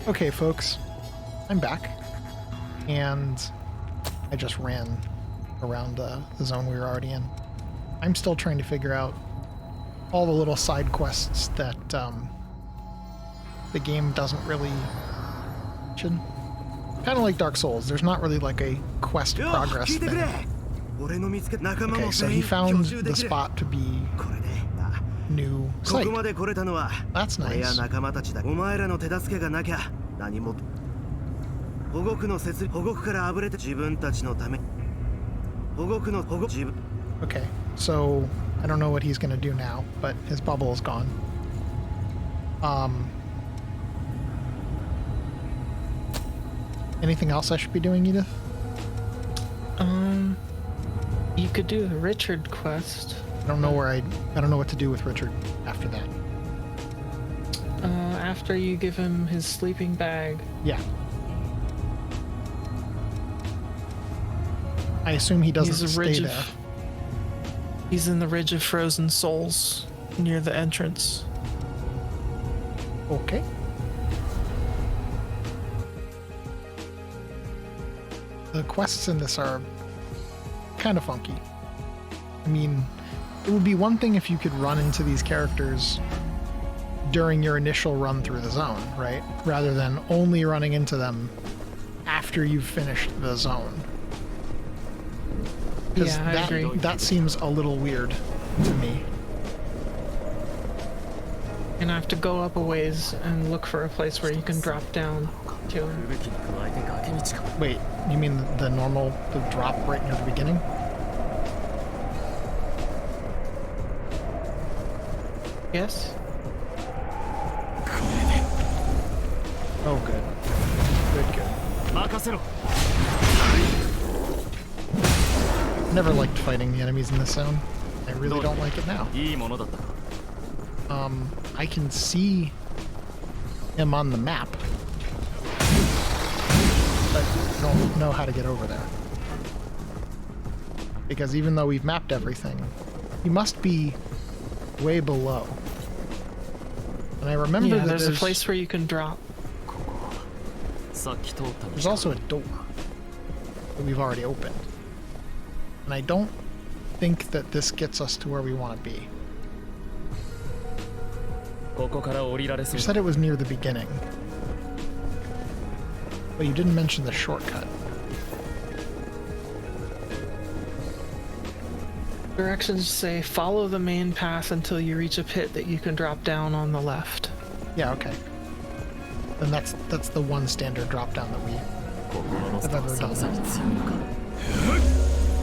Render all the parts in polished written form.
Okay, folks, I'm back, and I just ran around the zone we were already in. I'm still trying to figure out all the little side quests that the game doesn't really mention. Kind of like Dark Souls, there's not really like a quest progress thing. Okay, so he found the spot to be new site. That's nice. Okay, so I don't know what he's gonna do now, but his bubble is gone. Anything else I should be doing, Edith? You could do the Richard quest. I don't know what to do with Richard after that. After you give him his sleeping bag. Yeah. I assume he doesn't stay there. He's in the Ridge of Frozen Souls near the entrance. Okay. The quests in this are kind of funky. I mean, it would be one thing if you could run into these characters during your initial run through the zone, right? Rather than only running into them after you've finished the zone. Yeah, I agree. That seems a little weird to me. And I have to go up a ways and look for a place where you can drop down to him. Wait, you mean the drop right near the beginning? Yes? Oh, good. Good. Never liked fighting the enemies in this zone. I really don't like it now. I can see him on the map, but I don't know how to get over there. Because even though we've mapped everything, he must be way below. And I remember that there's a place where you can drop. There's also a door that we've already opened. And I don't think that this gets us to where we want to be. You said it was near the beginning, but you didn't mention the shortcut. Directions say follow the main path until you reach a pit that you can drop down on the left. Yeah, okay. Then that's the one standard drop down that we have ever done.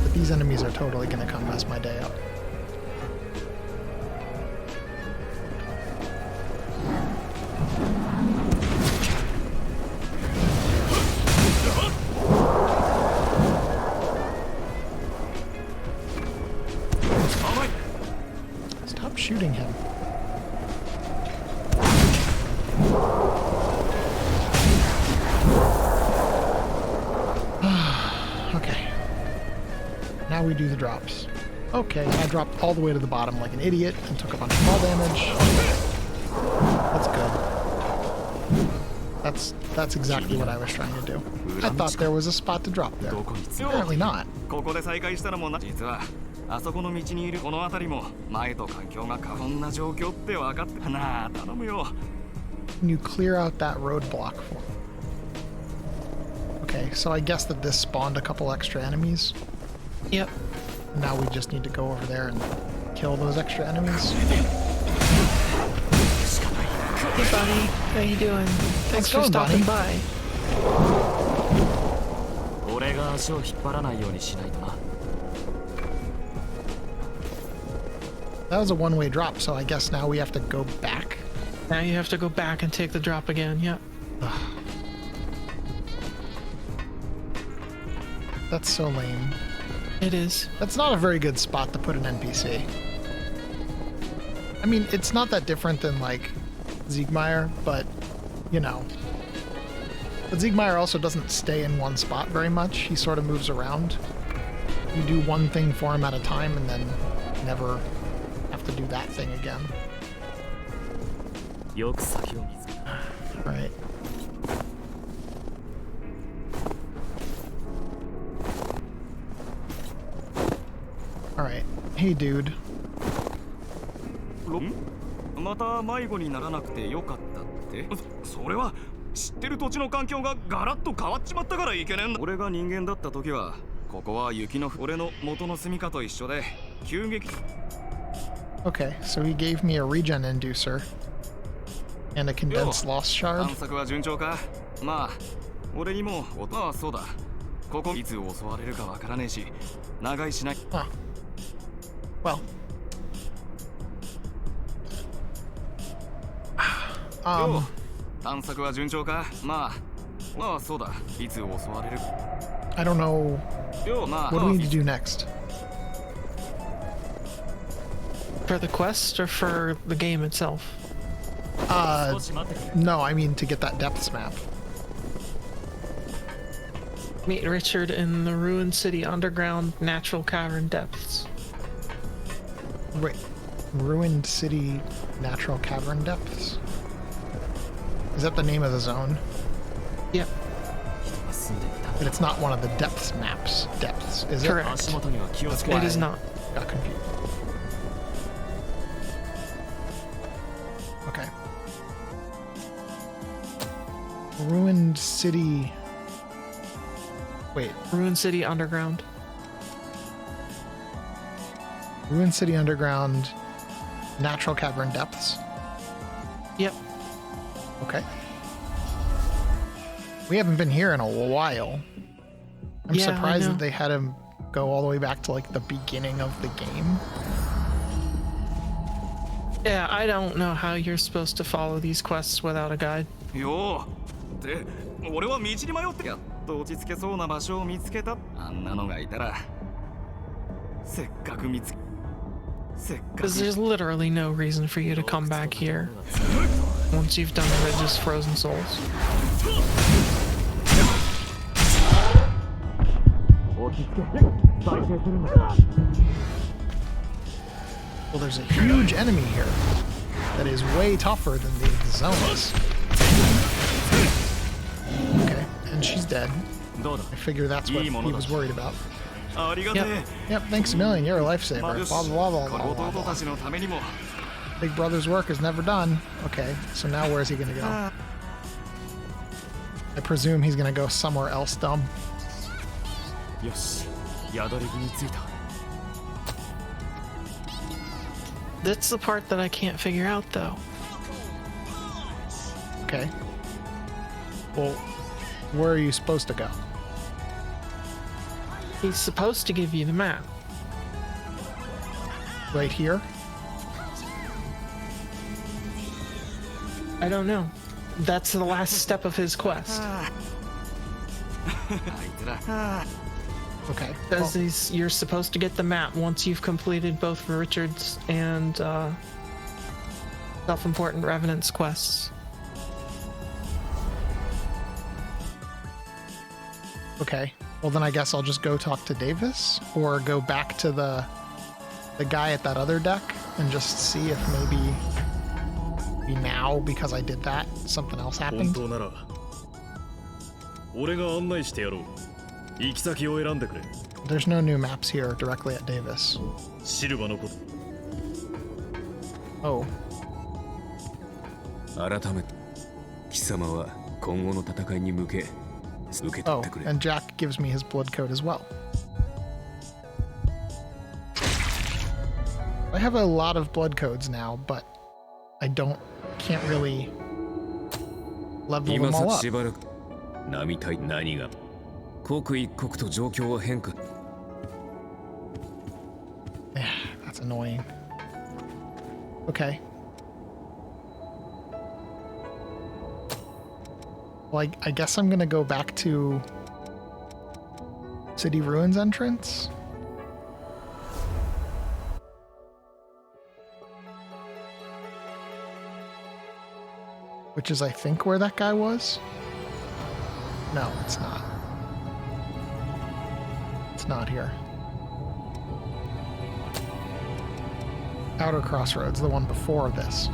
But these enemies are totally going to come mess my day up. Stop shooting him. Okay. Now we do the drops. Okay, I dropped all the way to the bottom like an idiot and took a bunch of fall damage. That's good. That's exactly what I was trying to do. I thought there was a spot to drop there. Apparently not. Can you clear out that roadblock for me? Okay, so I guess that this spawned a couple extra enemies. Yep. Now we just need to go over there and kill those extra enemies. Hey, Bonnie. How you doing? Thanks for stopping by. That was a one-way drop, so I guess now we have to go back. Now you have to go back and take the drop again, yep. That's so lame. It is. That's not a very good spot to put an NPC. I mean, it's not that different than, like, Siegmeyer, but, you know. But Siegmeyer also doesn't stay in one spot very much. He sort of moves around. You do one thing for him at a time and then never have to do that thing again. Right. Alright. Hey, dude. また迷子にならなくてよかったって。それは知ってる土地の環境がガラッと変わっちまったからいけねえんだ。俺が人間だった時はここは雪の俺の元の住処と一緒で急激。 Okay, so he gave me a regen inducer and a condensed lost shard. 探索は順調か。まあ俺にも音はそうだ。ここいつ襲われるかわからねえし長いしない。 Huh. Well. Um, 探索は順調か。まあそうだ。いつ襲われる。 I don't know. What do we need to do next? For the quest or for the game itself? No, I mean to get that depths map. Meet Richard in the ruined city underground natural cavern depths. Wait, ruined city natural cavern depths? Is that the name of the zone? Yep. But it's not one of the depths maps. Depths, is it? Correct. That's why It is not. I got confused. Okay. Ruined city. Wait. Ruined city underground. Ruined city underground. Natural cavern depths. Yep. Okay. We haven't been here in a while. I'm Yeah, I surprised know. that they had him go all the way back to like the beginning of the game. Yeah, I don't know how you're supposed to follow these quests without a guide. よう。で、俺は道に迷ってやっと落ち着けそうな場所を見つけた。あんなのがいたら。せっかく見つけ。せっかく。 Because there's literally no reason for you to come back here once you've done Ridge's Frozen Souls. Well, there's a huge enemy here that is way tougher than the zone is. Okay, and she's dead. I figure that's what he was worried about. ありがてえ。 Yep, thanks a million. You're a lifesaver. Blah, blah, blah, blah, こ blah, の blah, 弟 blah. たちのためにも。 Big brother's work is never done. Okay, so now where's he gonna go? I presume he's gonna go somewhere else dumb. よし、宿り木に着いた。 That's the part that I can't figure out, though. Okay. Well, where are you supposed to go? He's supposed to give you the map. Right here? I don't know. That's the last step of his quest. あいつら。 Okay. Says you're supposed to get the map once you've completed both Richard's and self-important Revenant's quests. Okay. Well, then I guess I'll just go talk to Davis or go back to the guy at that other deck and just see if maybe now, because I did that, something else 本 happened. 当なら俺が案内してやろう。行き先を選んでくれ。 There's no new maps here directly at Davis. シルバのこと Oh, 改めて貴様は今後の戦いに向け受け取 oh, ってくれ。 and Jack gives me his blood code as well. I have a lot of blood codes now, but I can't really level 今 them さ all ら up. しばらく並大何が刻一刻と状況は変化。 Yeah, that's annoying. Okay. Well, I guess I'm gonna go back to City Ruins entrance. Which is, I think, where that guy was. No, it's not. It's not here. Outer Crossroads, the one before this.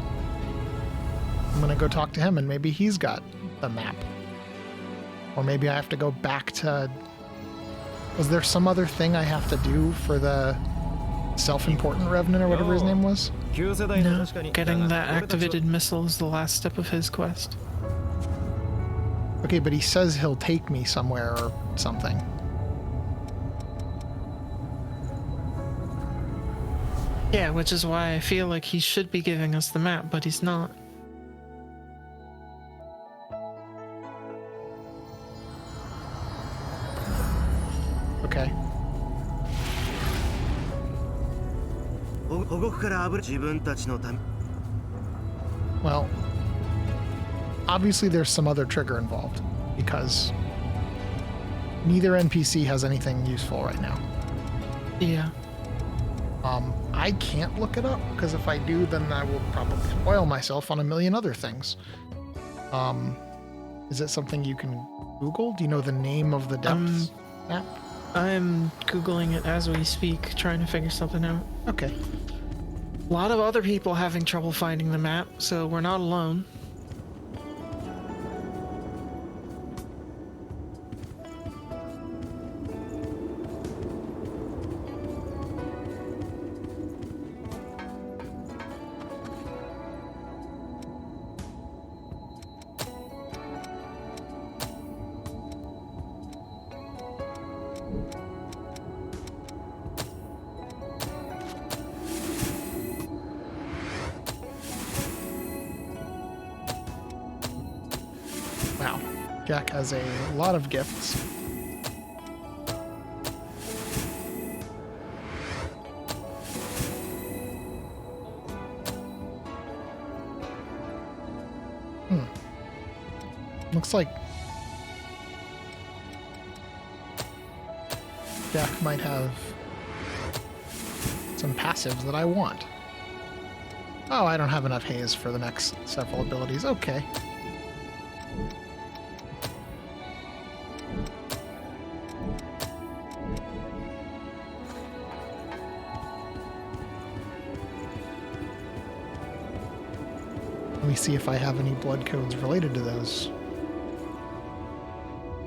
I'm gonna go talk to him, and maybe he's got the map. Or maybe I have to go back to... Was there some other thing I have to do for the self-important Revenant or whatever his name was? No, getting that activated missile is the last step of his quest. Okay, but he says he'll take me somewhere or something. Yeah, which is why I feel like he should be giving us the map, but he's not. Okay. Well, obviously there's some other trigger involved, because neither NPC has anything useful right now. Yeah. I can't look it up, because if I do, then I will probably spoil myself on a million other things. Is it something you can Google? Do you know the name of the depths map? I'm Googling it as we speak, trying to figure something out. Okay. A lot of other people having trouble finding the map, so we're not alone. Wow. Jack has a lot of gifts. Looks like Jack might have some passives that I want. Oh, I don't have enough haze for the next several abilities. Okay. Let me see if I have any blood codes related to those.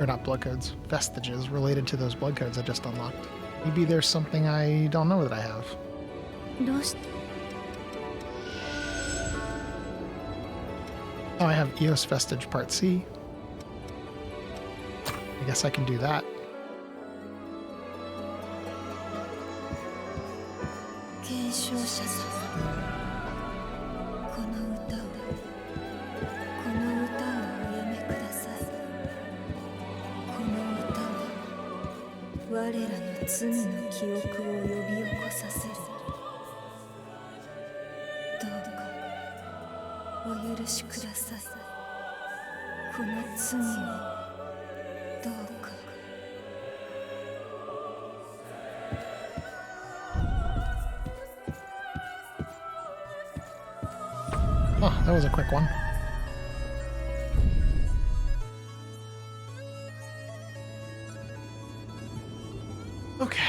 Or not blood codes, vestiges related to those blood codes I just unlocked. Maybe there's something I don't know that I have. Oh, I have Eos Vestige Part C. I guess I can do that. Oh, that was a quick one. Okay.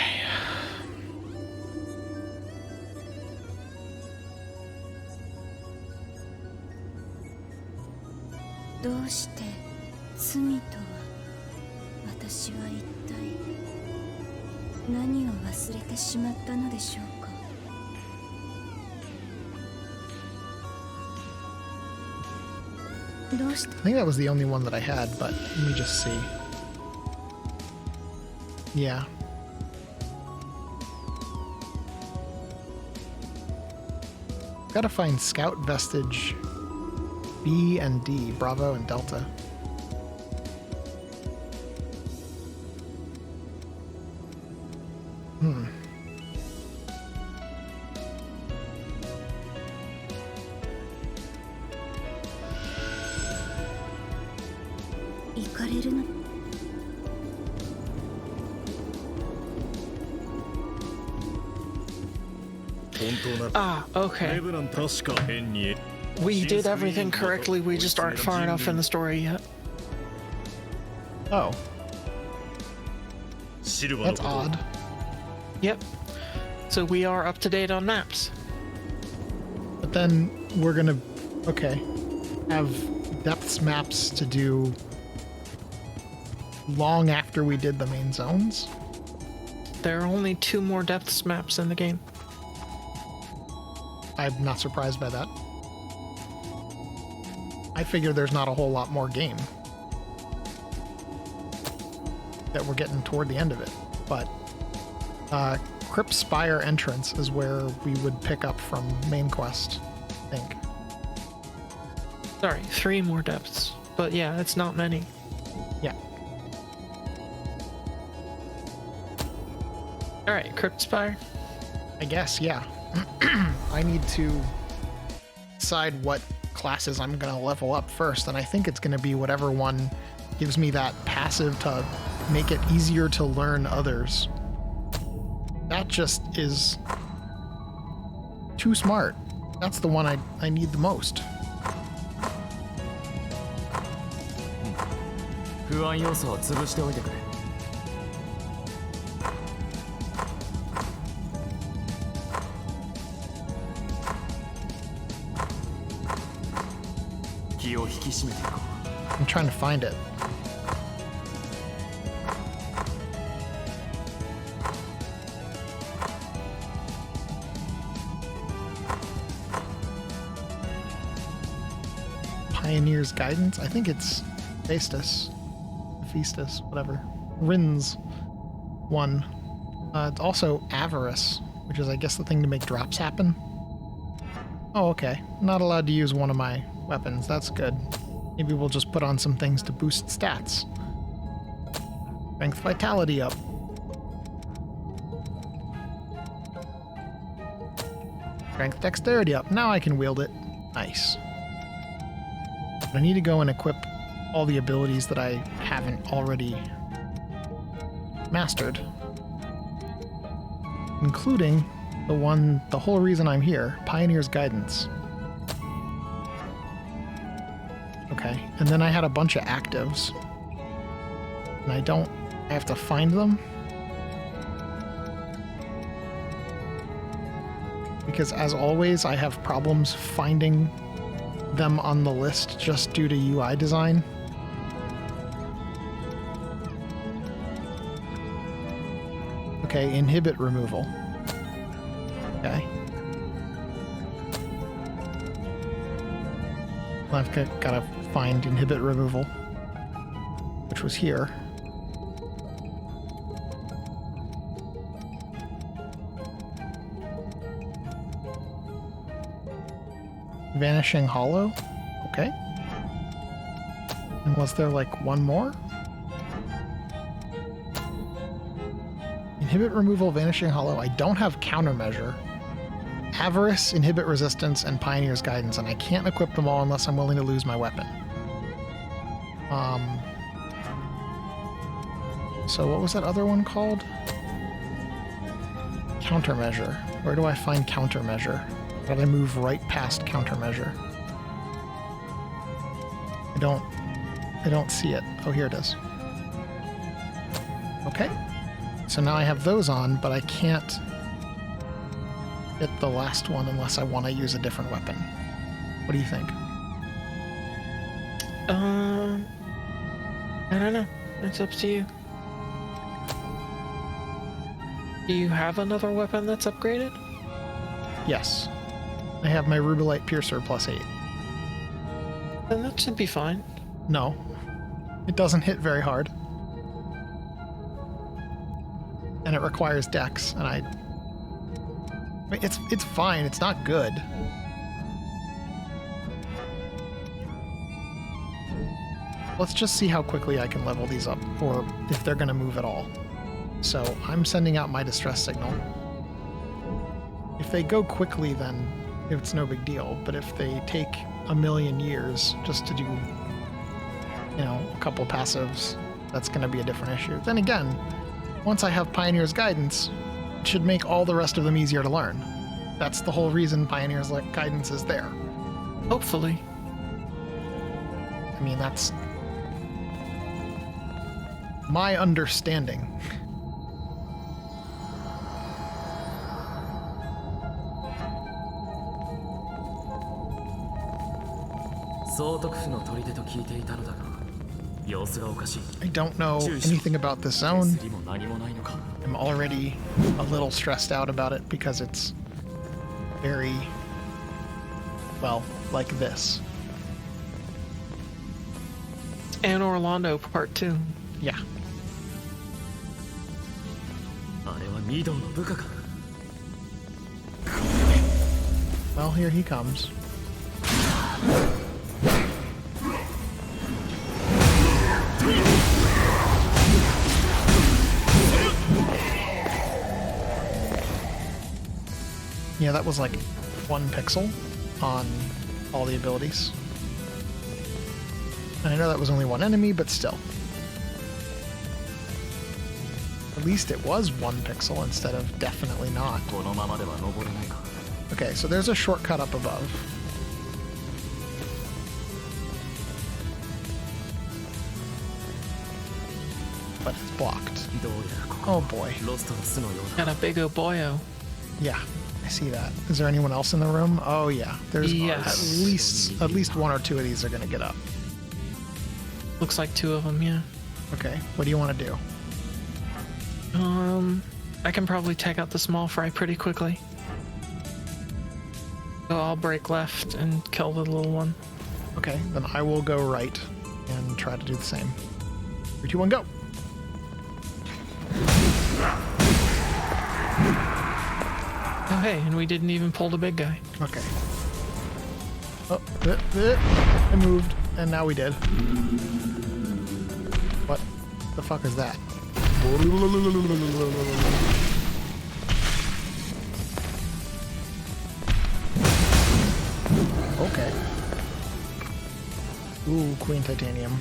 I think that was the only one that I had, but let me just see. Yeah. Gotta find Scout Vestige B and D, Bravo and Delta. Ah, okay. We did everything correctly, we just aren't far enough in the story yet. Oh. That's odd. Yep. So we are up to date on maps. But then we're gonna... Okay. have depths maps to do long after we did the main zones. There are only 2 more depths maps in the game. I'm not surprised by that. I figure there's not a whole lot more game. That we're getting toward the end of it. But Crypt Spire entrance is where we would pick up from main quest, I think. Sorry, 3 more depths. But yeah, it's not many. Yeah. Alright, Crypt Spire. I guess, yeah. I need to decide what classes I'm going to level up first, and I think it's going to be whatever one gives me that passive to make it easier to learn others. That just is too smart. That's the one I need the most. 不安要素を潰しておいてくれ。気を引き締めていこう。 I'm trying to find it. Pioneer's Guidance? I think it's Festus, whatever. Rin's one. It's also Avarice, which is, I guess, the thing to make drops happen. Oh, okay. Not allowed to use one of my weapons. That's good. Maybe we'll just put on some things to boost stats. Strength Vitality up. Strength Dexterity up. Now I can wield it. Nice. I need to go and equip all the abilities that I haven't already mastered. Including the whole reason I'm here, Pioneer's Guidance. Okay, and then I had a bunch of actives. And I have to find them. Because as always, I have problems finding them on the list just due to UI design. Okay, inhibit removal. Okay. I've got to find inhibit removal, which was here. Vanishing Hollow? Okay. And was there like one more? Inhibit removal, Vanishing Hollow. I don't have countermeasure. Avarice, Inhibit Resistance, and Pioneer's Guidance, and I can't equip them all unless I'm willing to lose my weapon. So what was that other one called? Countermeasure. Where do I find countermeasure? Did I move right past countermeasure? I don't see it. Oh, here it is. Okay. So now I have those on, but I can't hit the last one unless I want to use a different weapon. What do you think? I don't know. It's up to you. Do you have another weapon that's upgraded? Yes. I have my Rubelite Piercer +8. Then that should be fine. No. It doesn't hit very hard. And it requires Dex, and I mean, it's fine, it's not good. Let's just see how quickly I can level these up, or if they're gonna move at all. So I'm sending out my distress signal. If they go quickly, then it's no big deal, but if they take a million years just to do, a couple passives, that's gonna be a different issue. Then again, once I have Pioneer's Guidance, it should make all the rest of them easier to learn. That's the whole reason Pioneer's Guidance is there. Hopefully. I mean, that's my understanding. 総督府の砦と聞いていたのだが、様子がおかしい。 I don't know anything about this zone. 手すりも何もないのか。 I'm already a little stressed out about it because it's very, well, like this. And Orlando Part 2. Yeah. あれは御堂の部下か。 Well, here he comes. Yeah, that was like 1 pixel on all the abilities. And I know that was only 1 enemy, but still. At least it was 1 pixel instead of definitely not. このままでは登れないか。 Okay, so there's a shortcut up above. But it's blocked. どうやらここ Oh boy. ロストの巣のようだ。 Got a big oboyo. Yeah, I see that. Is there anyone else in the room? Oh yeah, there's Yes. at least 1 or 2 of these are gonna get up. Looks like 2 of them, yeah. Okay, what do you want to do? I can probably take out the small fry pretty quickly. So I'll break left and kill the little one. Okay, then I will go right and try to do the same. 3, 2, 1, go! Oh hey, and we didn't even pull the big guy. Okay. Oh, I moved, and now we did. What the fuck is that? Okay. Ooh, Queen Titanium.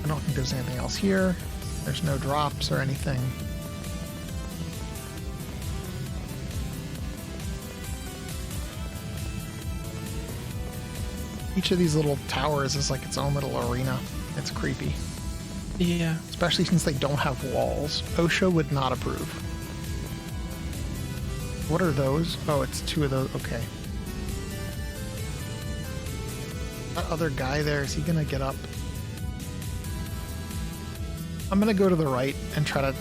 I don't think there's anything else here. There's no drops or anything. Each of these little towers is like its own little arena. It's creepy. Yeah. Especially since they don't have walls. OSHA would not approve. What are those? Oh, it's 2 of those. Okay. That other guy there, is he gonna get up? I'm gonna go to the right and try to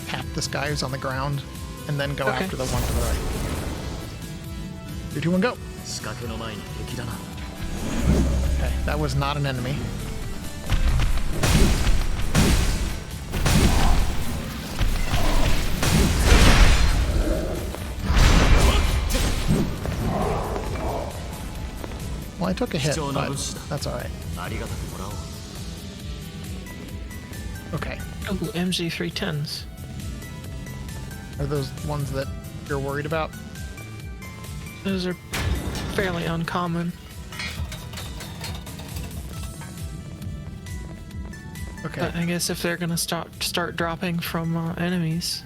tap this guy who's on the ground, and then go Okay. after the one to the right. 3, 2, 1, go! 仕掛けの前に敵だな。 Okay, that was not an enemy. Well, I took a hit, but that's alright. ありがたくもらおう。 Okay. Oh, MG310s. Are those ones that you're worried about? Those are fairly uncommon. Okay. But I guess if they're gonna start dropping from enemies.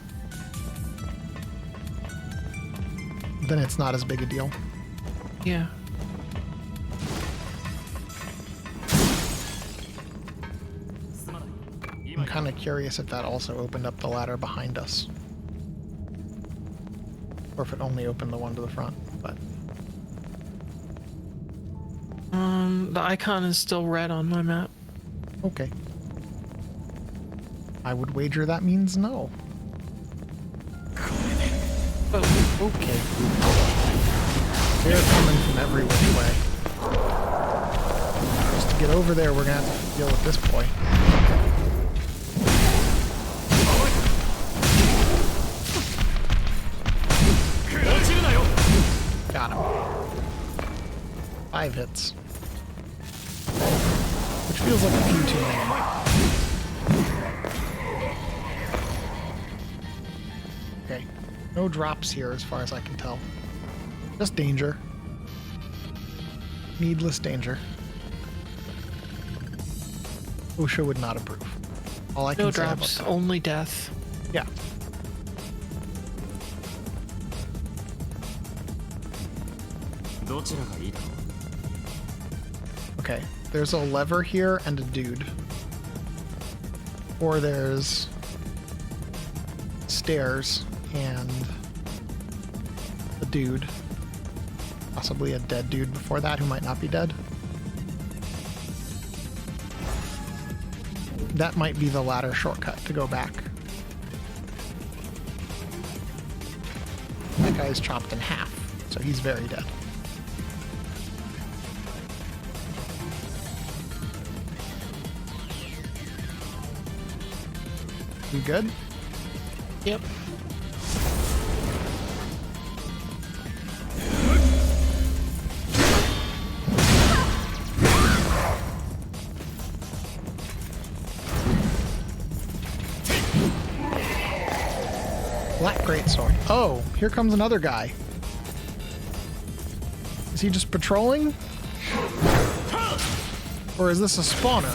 Then it's not as big a deal. Yeah. I'm kind of curious if that also opened up the ladder behind us. Or if it only opened the one to the front, but... The icon is still red on my map. Okay. I would wager that means no. Oh, Okay. They're coming from every which way. Just to get over there, we're gonna have to deal with this boy. Got him. 5 hits. Which feels like a few too many. Okay. No drops here as far as I can tell. Just danger. Needless danger. OSHA would not approve. All I can no say about drops, that. only death. Yeah. Okay, there's a lever here and a dude. Or there's stairs and a dude. Possibly a dead dude before that who might not be dead. That might be the ladder shortcut to go back. That guy's chopped in half, so he's very dead. You good? Yep. Black greatsword. Oh, here comes another guy. Is he just patrolling? Or is this a spawner?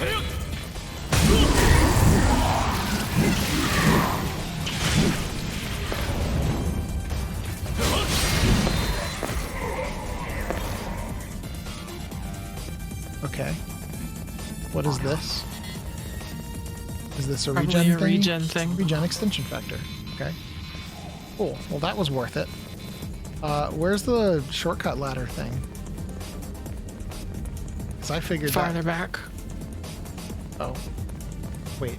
Okay. What is this? Is this a Probably regen a thing? regen thing. Regen extension factor. Okay. Cool. Well, that was worth it. Where's the shortcut ladder thing? Because I figured Farther that... back. Oh. Wait.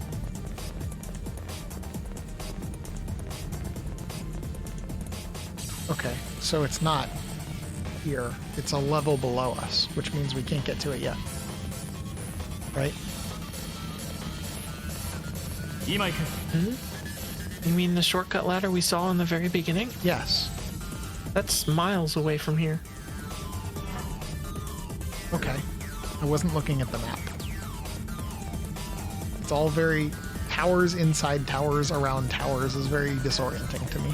Okay, so it's not here. It's a level below us, which means we can't get to it yet. Right? You mean the shortcut ladder we saw in the very beginning? Yes. That's miles away from here. Okay. I wasn't looking at the map. It's all very... Towers inside towers around towers is very disorienting to me.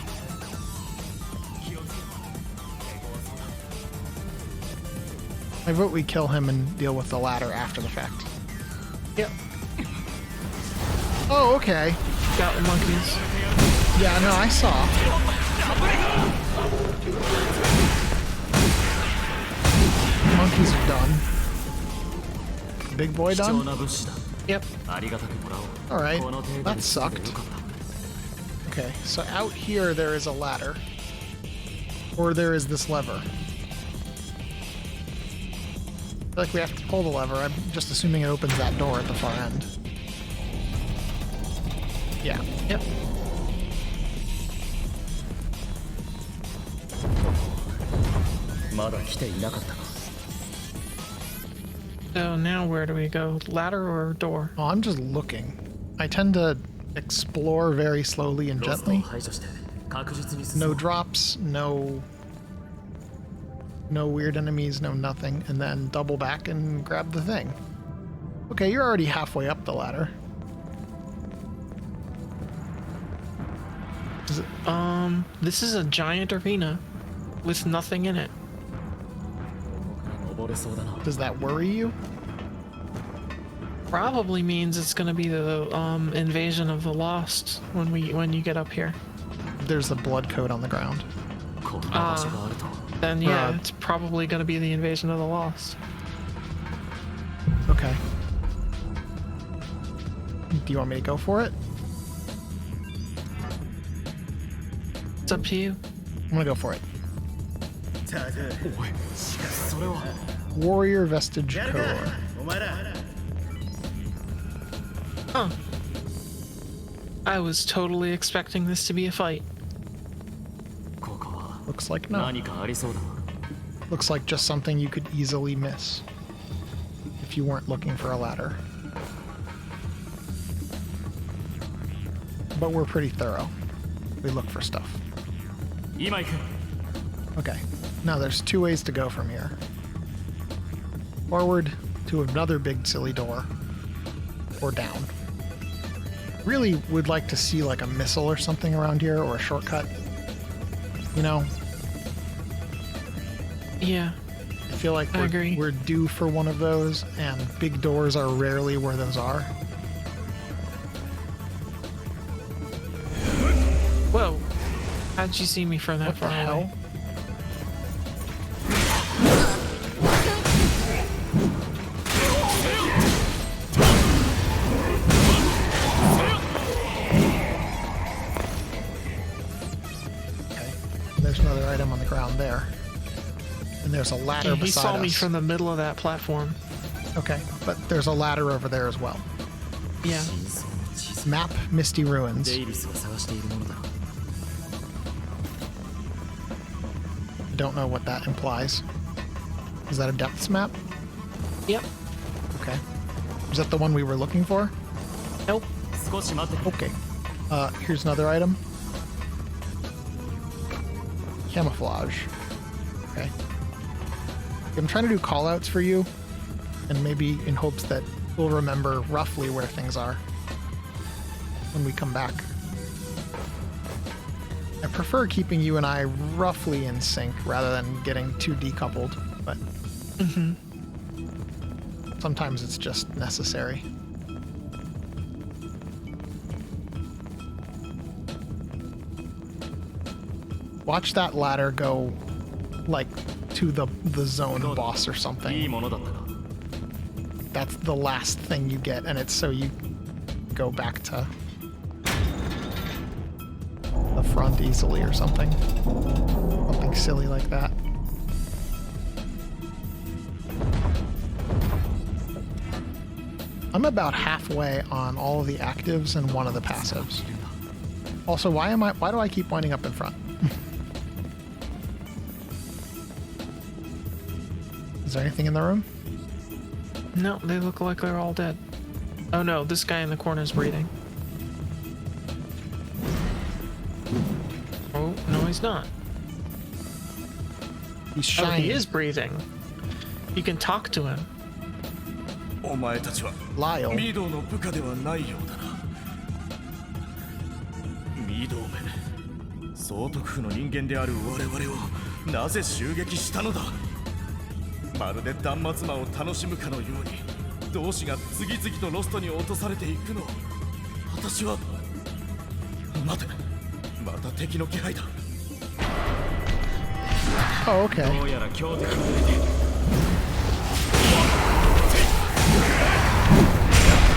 I vote we kill him and deal with the ladder after the fact. Yep. Oh, okay. Got the monkeys. Yeah, no, I saw. Monkeys are done. Big boy done? Yep. Alright, that sucked. Okay, so out here there is a ladder. Or there is this lever. I feel like we have to pull the lever. I'm just assuming it opens that door at the far end. Yeah. Yep. So now where do we go? Ladder or door? Oh, I'm just looking. I tend to explore very slowly and gently. No drops, no weird enemies, no nothing, and then double back and grab the thing. Okay, you're already halfway up the ladder. Is it, This is a giant arena with nothing in it. does that worry you? Probably means it's gonna be the invasion of the Lost when you get up here. There's a blood coat on the ground. Then yeah, it's probably gonna be the invasion of the Lost. Okay. Do you want me to go for it? It's up to you. I'm gonna go for it. Warrior Vestige Core. Huh. I was totally expecting this to be a fight. Looks like no. Looks like just something you could easily miss if you weren't looking for a ladder. But we're pretty thorough. We look for stuff. Okay. Now there's two ways to go from here. Forward to another big silly door, or down. Really would like to see like a missile or something around here, or a shortcut. You know? Yeah. I feel like I agree. we're due for one of those, and big doors are rarely where those are. Whoa. How'd you see me from that What the far hell? away? Okay. There's another item on the ground there. And there's a ladder Yeah, he beside saw me us. from the middle of that platform. Okay, but there's a ladder over there as well. Yeah. 真相の地図 Map Misty デ Ruins. イリスが探しているものだ I don't know what that implies. Is that a depths map? Yep. Okay. Is that the one we were looking for? Nope. 少し待ってくれ Okay. Here's another item. Camouflage. Okay. I'm trying to do callouts for you, and maybe in hopes that we'll remember roughly where things are when we come back. I prefer keeping you and I roughly in sync rather than getting too decoupled, but sometimes it's just necessary. Watch that ladder go, like, to the zone boss or いい something. ものだったか That's the last thing you get, and it's so you go back to the front easily or something. Something silly like that. I'm about halfway on all of the actives and one of the passives. Also, why do I keep winding up in front? Is there anything in the room? No, they look like they're all dead. Oh no, this guy in the corner is breathing. Oh, no, he's not. He's Oh, shiny. he is breathing. You can talk to him. お前たちは Lyle. ミドの部下ではないようだなミドめ総督府の人間である我々をなぜ襲撃したのだまるで断末魔を楽しむかのように同志が次々とロストに落とされていくのを私は待てまた敵の気配だ Oh, okay. どうやら強敵が出て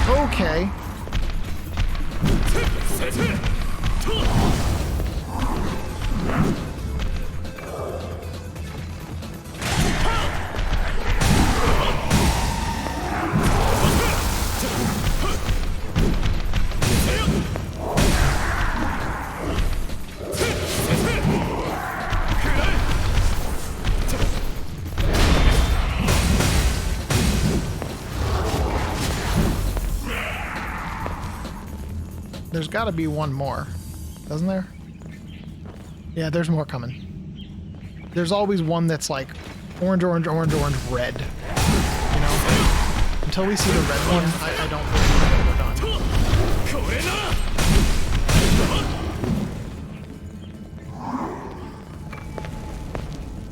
Okay. There's got to be one more, doesn't there? Yeah, there's more coming. There's always one that's like orange, orange, orange, orange, red. You know? Until we see the red one, I don't believe that we're done.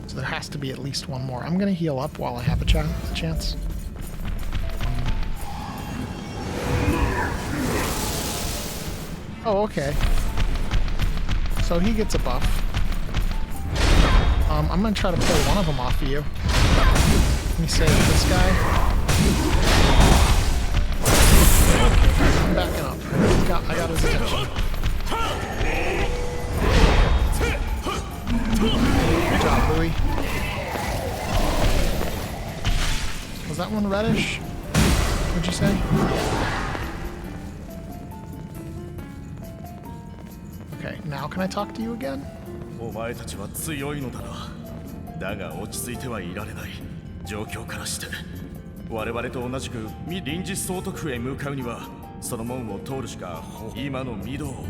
So there has to be at least one more. I'm gonna heal up while I have a chance. Oh, okay. So he gets a buff. I'm gonna try to pull one of them off of you. Let me save this guy. Okay, I'm backing up. I got his attention. Good job, Louis. Was that one reddish? What'd you say? Okay, now can I talk to you again? お前たちは強いのだなだが落ち着いてはいられない状況からして我々と同じく臨時総督府へ向かうにはその門を通るしか今の御堂を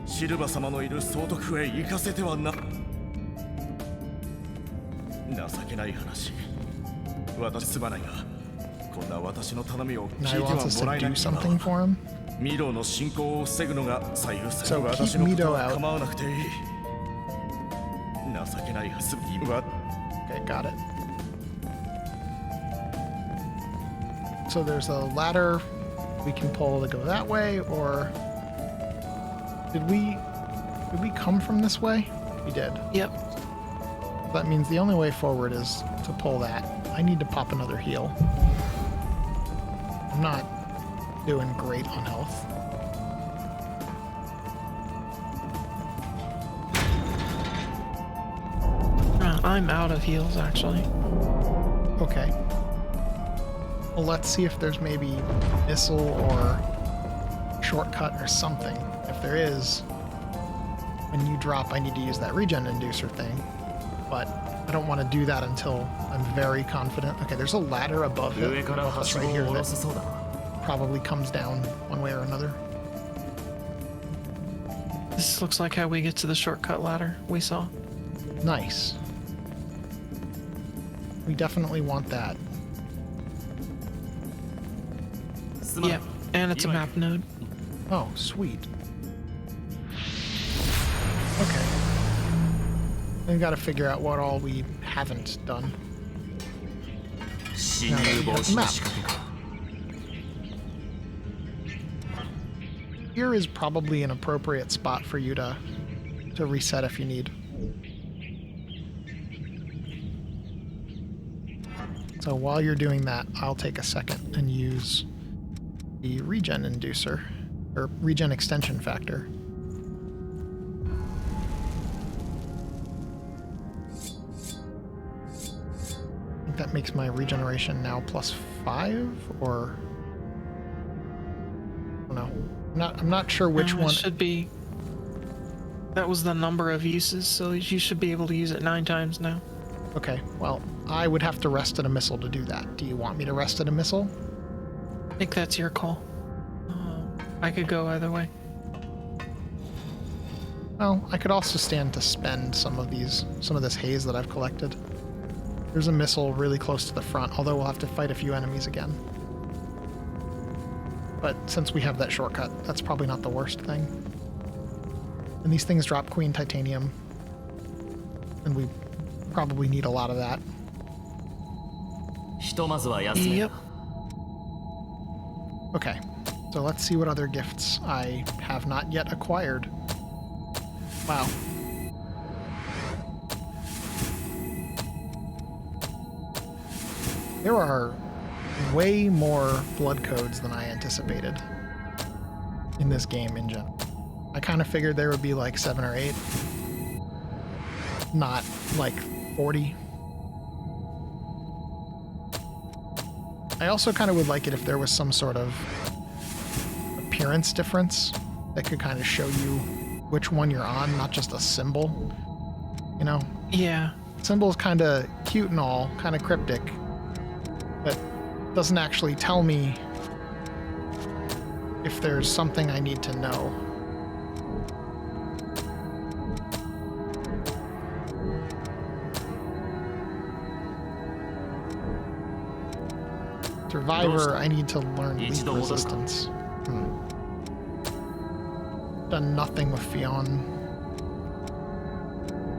シルバ様のいる総督府へ行かせてはな情けない話私すまないがこんな私の頼みを Now 聞 he いて wants は us もら to えな do いか something for him. ミドの進行を防ぐのが最優先 So keep 私のことは Mido out. 構わなくていい情けないはずは Okay, got it. So there's a ladder we can pull to go that way, or did we come from this way? We did. Yep. That means the only way forward is to pull that. I need to pop another heal. I'm not doing great on health. I'm out of heals, actually. Okay. Well, let's see if there's maybe missile or shortcut or something. If there is, when you drop, I need to use that regen inducer thing. But I don't want to do that until I'm very confident. Okay, there's a ladder above us right here that probably comes down one way or another. This looks like how we get to the shortcut ladder we saw. Nice. We definitely want that. Yep, and it's a map node. Oh, sweet. Okay. We've got to figure out what all we haven't done. Now that we have the map. Here is probably an appropriate spot for you to reset if you need. So while you're doing that, I'll take a second and use the regen inducer, or regen extension factor. I think that makes my regeneration now +5, or I don't know. I'm not sure which one. It should be. That was the number of uses, so you should be able to use it 9 times now. Okay, well, I would have to rest at a missile to do that. Do you want me to rest at a missile? I think that's your call. I could go either way. Well, I could also stand to spend some of this haze that I've collected. There's a missile really close to the front, although we'll have to fight a few enemies again. But since we have that shortcut, that's probably not the worst thing. And these things drop Queen Titanium, and we probably need a lot of that. Yep. Okay, so let's see what other gifts I have not yet acquired. Wow. There are way more blood codes than I anticipated in this game in general. I kind of figured there would be like 7 or 8, not like 40. I also kind of would like it if there was some sort of appearance difference that could kind of show you which one you're on, not just a symbol. You know? Yeah. Symbol's kind of cute and all, kind of cryptic, but doesn't actually tell me if there's something I need to know. Survivor, I need to learn leap resistance. Done nothing with Fionn.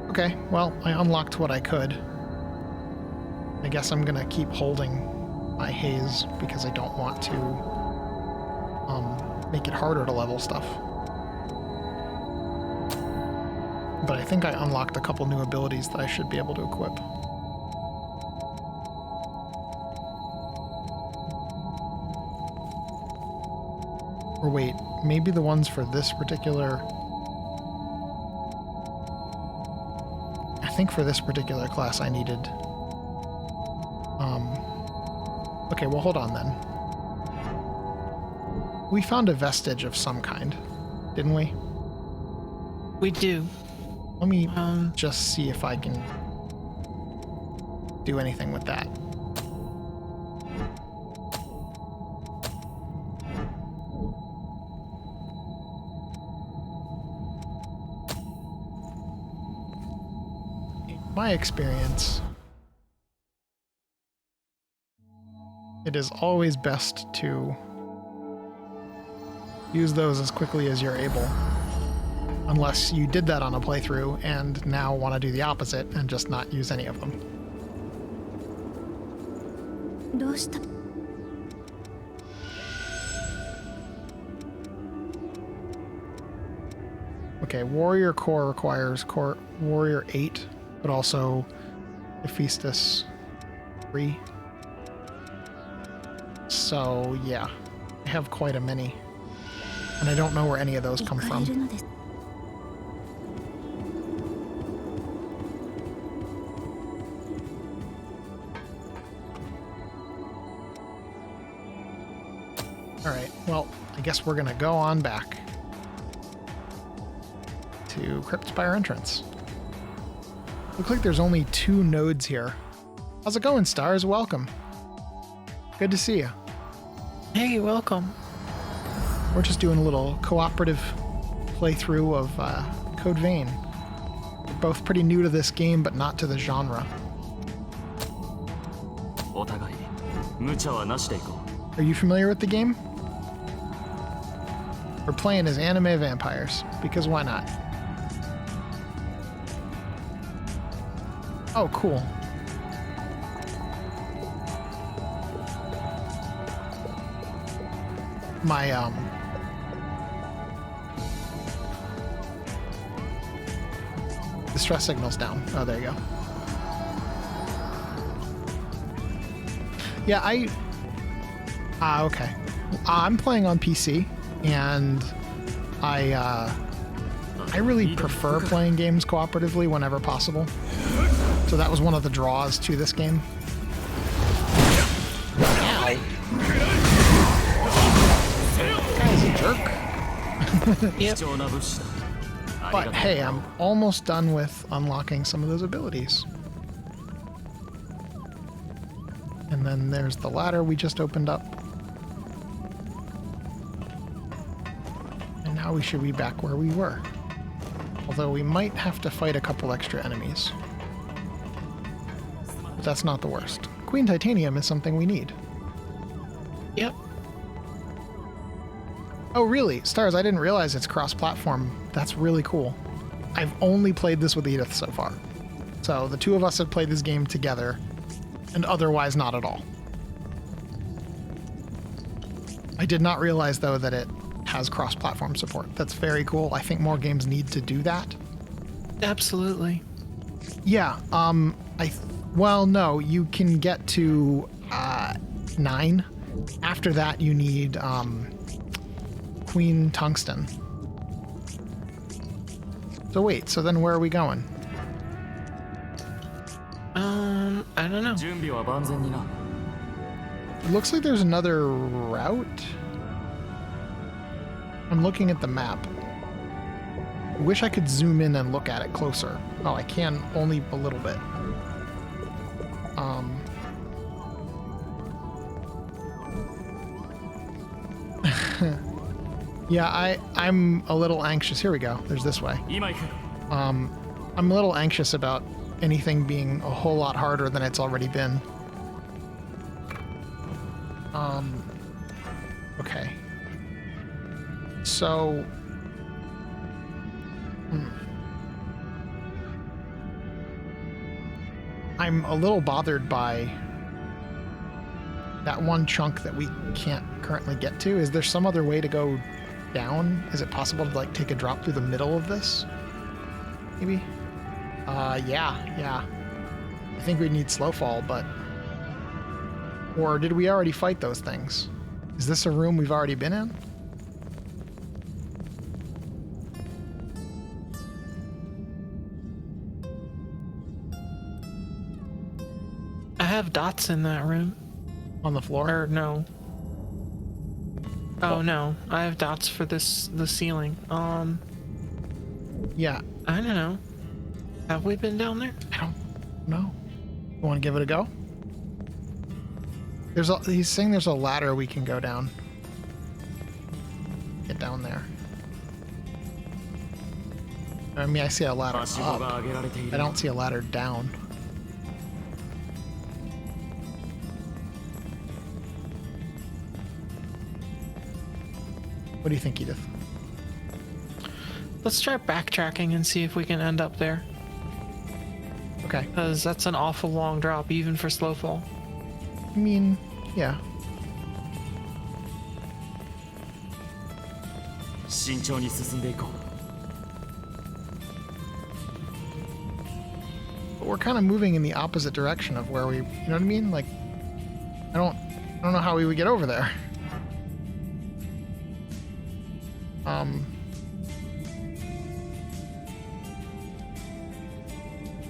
Okay, well, I unlocked what I could. I guess I'm gonna keep holding my haze because I don't want to make it harder to level stuff. But I think I unlocked a couple new abilities that I should be able to equip. Or wait, maybe the ones for this particular... I think for this particular class I needed... Okay, well hold on then. We found a vestige of some kind, didn't we? We do. Let me just see if I can do anything with that. My experience, it is always best to use those as quickly as you're able, unless you did that on a playthrough and now want to do the opposite and just not use any of them. Okay, Warrior Core requires Warrior 8, but also Hephaestus 3. So, yeah, I have quite a many. And I don't know where any of those come from. All right, well, I guess we're gonna go on back to Cryptspire entrance. Looks like there's only 2 nodes here. How's it going, Stars? Welcome. Good to see you. Hey, welcome. We're just doing a little cooperative playthrough of Code Vein. We're both pretty new to this game, but not to the genre. お互い無茶はなしでいこ Are you familiar with the game? We're playing as anime vampires, because why not? Oh, cool. My, distress signal's down. Oh, there you go. Yeah, okay. I'm playing on PC, and I really prefer playing games cooperatively whenever possible. So that was one of the draws to this game. Ow. Guy's a jerk. う。貴重な物資だ。ありがとう。 But hey, I'm almost done with unlocking some of those abilities. And then there's the ladder we just opened up. And now we should be back where we were. Although we might have to fight a couple extra enemies. But that's not the worst. Queen Titanium is something we need. Yep. Oh, really? Stars, I didn't realize it's cross-platform. That's really cool. I've only played this with Edith so far. So the 2 of us have played this game together, and otherwise not at all. I did not realize, though, that it has cross-platform support. That's very cool. I think more games need to do that. Absolutely. Yeah, well, no, you can get to 9. After that, you need Queen Tungsten. So wait, so then where are we going? I don't know. 準備は万全にな。 It looks like there's another route. I'm looking at the map. I wish I could zoom in and look at it closer. Oh, I can only a little bit. Yeah, I'm a little anxious. Here we go. There's this way. 今行く。 I'm a little anxious about anything being a whole lot harder than it's already been. Okay. So... I'm a little bothered by that one chunk that we can't currently get to. Is there some other way to go down? Is it possible to, like, take a drop through the middle of this? Maybe? Yeah. I think we'd need slow fall, but... Or did we already fight those things? Is this a room we've already been in? I have dots in that room. On the floor? Or no. Oh no, I have dots for the ceiling. Yeah. I don't know. Have we been down there? I don't know. You want to give it a go? He's saying there's a ladder we can go down. Get down there. I mean, I see a ladder はしご up. が上げられてい I る。 don't see a ladder down. What do you think, Edith? Let's try backtracking and see if we can end up there. Okay. Because that's an awful long drop, even for slow fall. I mean, yeah. 慎重に進んでいこう。 But we're kind of moving in the opposite direction of where we, you know what I mean? Like, I don't know how we would get over there.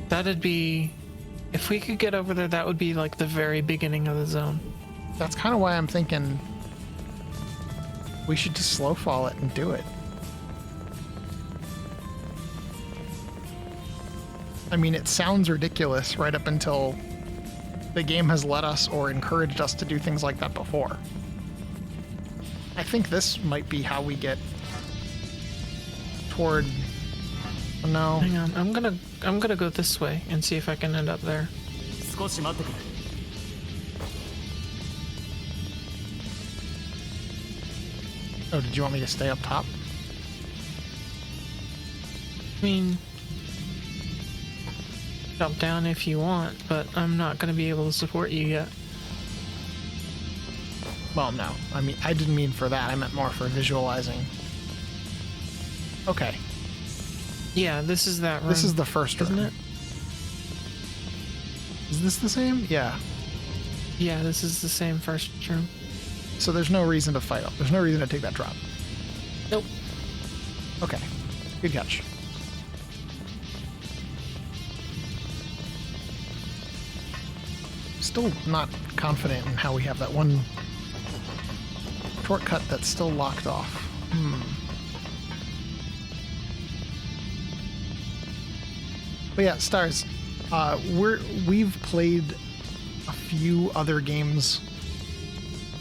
That'd be... If we could get over there, that would be like the very beginning of the zone. That's kind of why I'm thinking We should just slow fall it and do it. I mean, it sounds ridiculous right up until the game has let us or encouraged us to do things like that before. I think this might be how we get toward... Oh, no. Hang on, I'm gonna go this way and see if I can end up there. 少し待ってくれ Oh, did you want me to stay up top? I mean, drop down if you want, but I'm not gonna be able to support you yet. Well, no. I mean, I didn't mean for that. I meant more for visualizing. Okay. Yeah, this is that room. This is the first room. isn't it? Is this the same? Yeah. Yeah, this is the same first room. So there's no reason to fight. There's no reason to take that drop. Nope. Okay. Good catch. Still not confident in how we have that one shortcut that's still locked off. But yeah, Stars, we've played a few other games.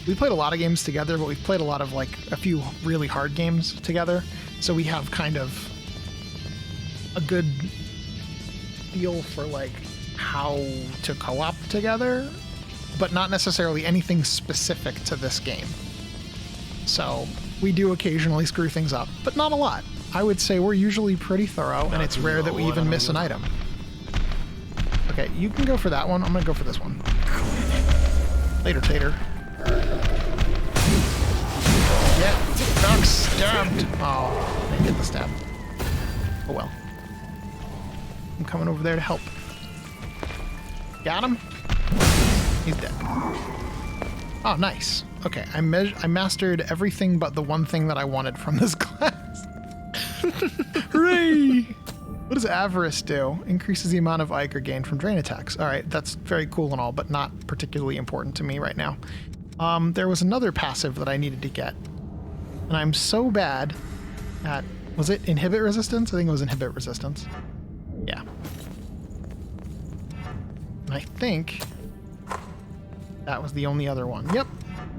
We played a lot of games together, but we've played a lot of like a few really hard games together. So we have kind of a good feel for like how to co-op together, but not necessarily anything specific to this game. So we do occasionally screw things up, but not a lot. I would say we're usually pretty thorough, and it's rare that we even miss an item. Okay, you can go for that one. I'm gonna go for this one. Later, Tater. Get duck stabbed! Oh, I didn't get the stab. Oh well. I'm coming over there to help. Got him? He's dead. Oh, nice. Okay, I mastered everything but the one thing that I wanted from this class. Hooray! What does Avarice do? Increases the amount of Ichor gained from drain attacks. Alright, that's very cool and all, but not particularly important to me right now. There was another passive that I needed to get. And I'm so bad at... Was it inhibit resistance? I think it was inhibit resistance. Yeah. And I think that was the only other one. Yep.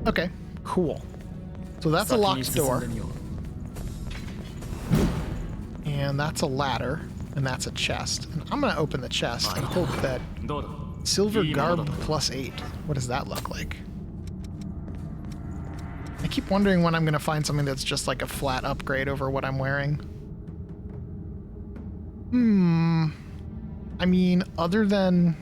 Okay, cool. So that's a locked door. And that's a ladder. And that's a chest. And I'm going to open the chest and hope that... Silver garb +8. What does that look like? I keep wondering when I'm going to find something that's just like a flat upgrade over what I'm wearing. I mean, other than...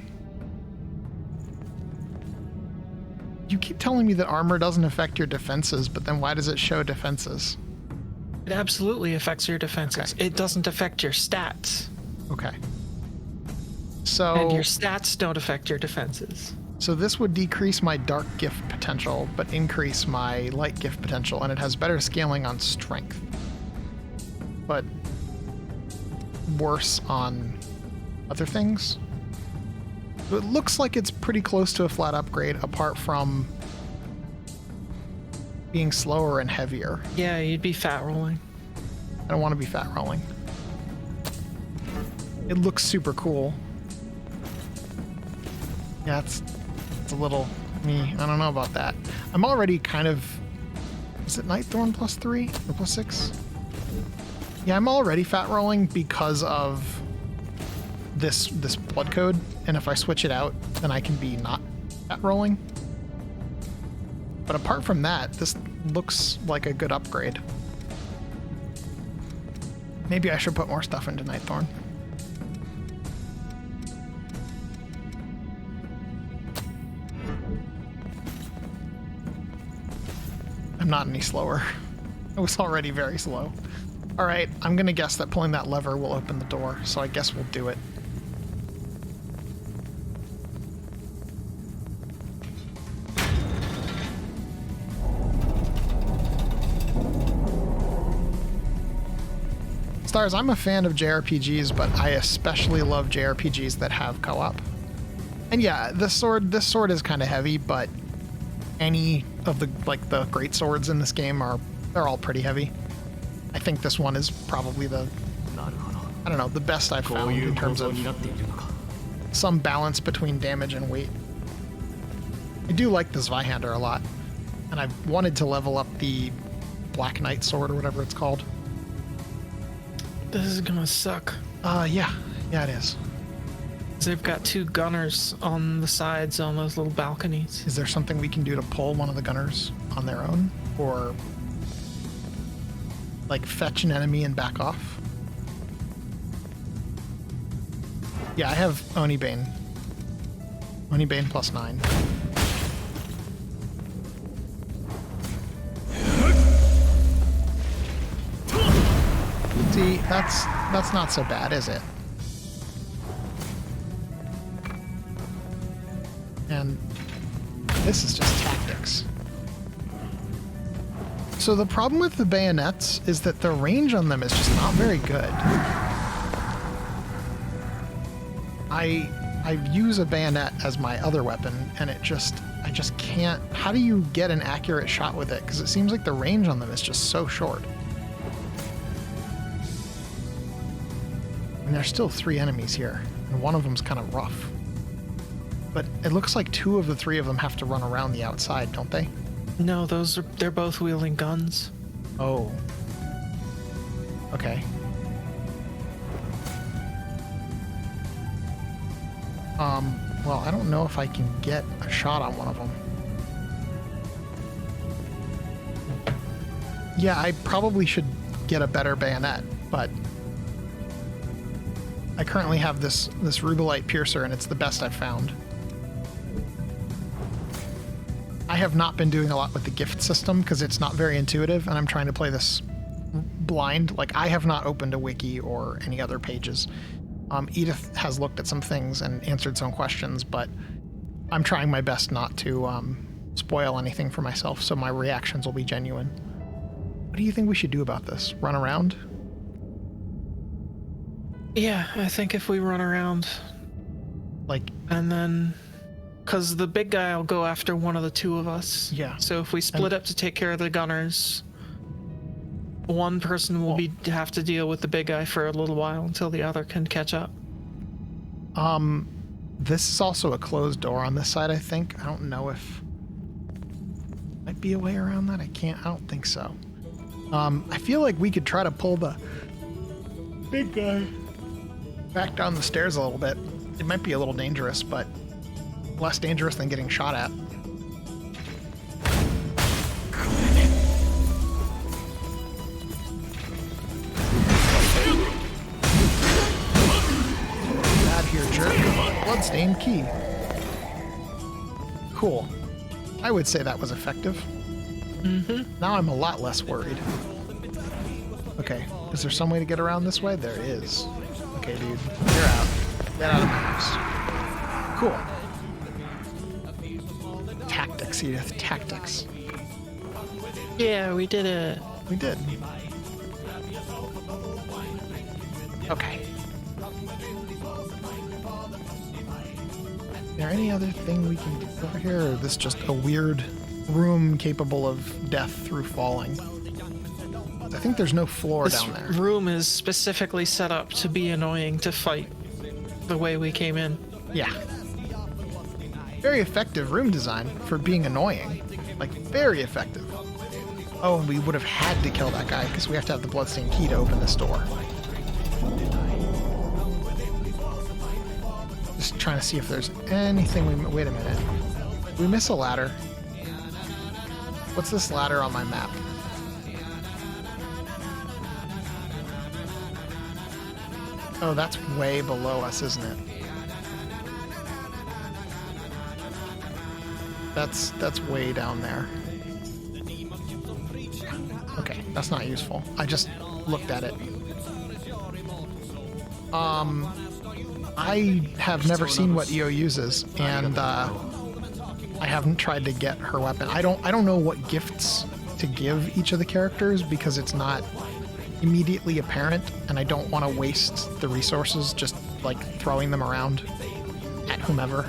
You keep telling me that armor doesn't affect your defenses, but then why does it show defenses? It absolutely affects your defenses. Okay. It doesn't affect your stats. Okay. So... And your stats don't affect your defenses. So this would decrease my dark gift potential, but increase my light gift potential, and it has better scaling on strength. But worse on other things. So it looks like it's pretty close to a flat upgrade, apart from being slower and heavier. Yeah, you'd be fat rolling. I don't want to be fat rolling. It looks super cool. Yeah, it's a little me. I don't know about that. I'm already kind of... Is it Nightthorn +3 or +6? Yeah, I'm already fat rolling because of this blood code, and if I switch it out, then I can be not fat rolling. But apart from that, this looks like a good upgrade. Maybe I should put more stuff into Nightthorn. I'm not any slower. I was already very slow. Alright, I'm gonna guess that pulling that lever will open the door, so I guess we'll do it. Stars, I'm a fan of JRPGs, but I especially love JRPGs that have co-op. And yeah, this sword is kind of heavy, but any of the great swords in this game are They're all pretty heavy. I think this one is probably the, I don't know, the best I've こう found いう in 構 terms 造 of になっているのか some balance between damage and weight. I do like the Zweihander a lot, and I've wanted to level up the Black Knight sword or whatever it's called. This is gonna suck. Yeah, it is. They've got 2 gunners on the sides on those little balconies. Is there something we can do to pull one of the gunners on their own? Or, like, fetch an enemy and back off? Yeah, I have Onibane. Onibane +9. See, that's not so bad, is it? And this is just tactics. So the problem with the bayonets is that the range on them is just not very good. I use a bayonet as my other weapon, and I just can't. How do you get an accurate shot with it? Because it seems like the range on them is just so short. And there's still 3 enemies here, and one of them's kind of rough. But it looks like 2 of the 3 of them have to run around the outside, don't they? No, they're both wielding guns. Oh. Okay. Well, I don't know if I can get a shot on one of them. Yeah, I probably should get a better bayonet, but I currently have this Rubelite Piercer, and it's the best I've found. I have not been doing a lot with the gift system because it's not very intuitive, and I'm trying to play this blind. Like, I have not opened a wiki or any other pages. Edith has looked at some things and answered some questions, but I'm trying my best not to spoil anything for myself, so my reactions will be genuine. What do you think we should do about this? Run around? Yeah, I think if we run around, Like, and then, because the big guy will go after one of the 2 of us. Yeah. So if we split up to take care of the gunners, one person will have to deal with the big guy for a little while until the other can catch up. this is also a closed door on this side, I think. I don't know if might be a way around that. I don't think so. I feel like we could try to pull the big guy back down the stairs a little bit. It might be a little dangerous, but less dangerous than getting shot at. Bad here, jerk. Bloodstained key. Cool. I would say that was effective. Now I'm a lot less worried. Okay, is there some way to get around this way? There is. Okay, dude, you're out. Get out of my house. Cool. Tactics, Edith, tactics. Yeah, we did it. We did. Okay. Is there any other thing we can do over here, or is this just a weird room capable of death through falling? I think there's no floor This down there. room is specifically set up to be annoying to fight the way we came in. Yeah. Very effective room design for being annoying. Like, very effective. Oh, and we would have had to kill that guy because we have to have the bloodstained key to open this door. Just trying to see if there's anything we... Wait a minute. We miss a ladder. What's this ladder on my map? Oh, that's way below us, isn't it? That's way down there. Okay, that's not useful. I just looked at it. I have never seen what EO uses, and I haven't tried to get her weapon. I don't know what gifts to give each of the characters because it's not immediately apparent, and I don't want to waste the resources just like throwing them around at whomever.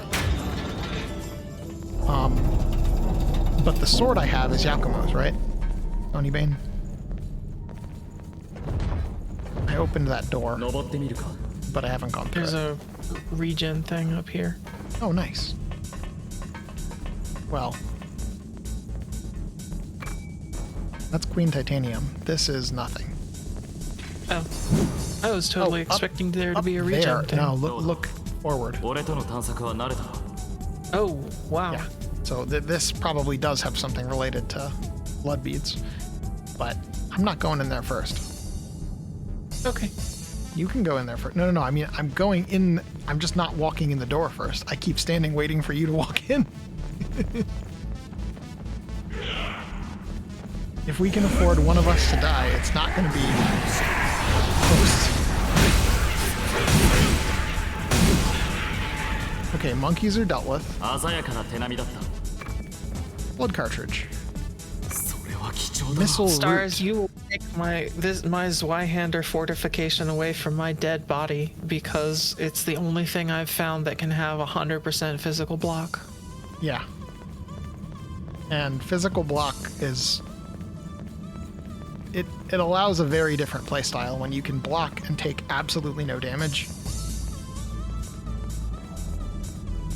But the sword I have is Yakumo's, right? Onibane? opened that door, 登ってみるか but I haven't gone through There's it. a regen thing up here. Oh, nice. Well, that's Queen Titanium. This is nothing. Oh. I was totally up- expecting there to Up be a there. regen thing. No, look forward. 俺との探索は慣れた Oh, wow. Yeah. So this probably does have something related to blood beads, but I'm not going in there first. Okay. You can go in there first. No. I mean, I'm going in. I'm just not walking in the door first. I keep standing waiting for you to walk in. If we can afford one of us to die, it's not going to be Host. Okay, monkeys are dealt with. 鮮やかな手並みだった Blood cartridge. それは貴重だ Missile Stars, root. you will take my Zweihander fortification away from my dead body because it's the only thing I've found that can have 100% physical block. Yeah. And physical block is... It allows a very different playstyle when you can block and take absolutely no damage.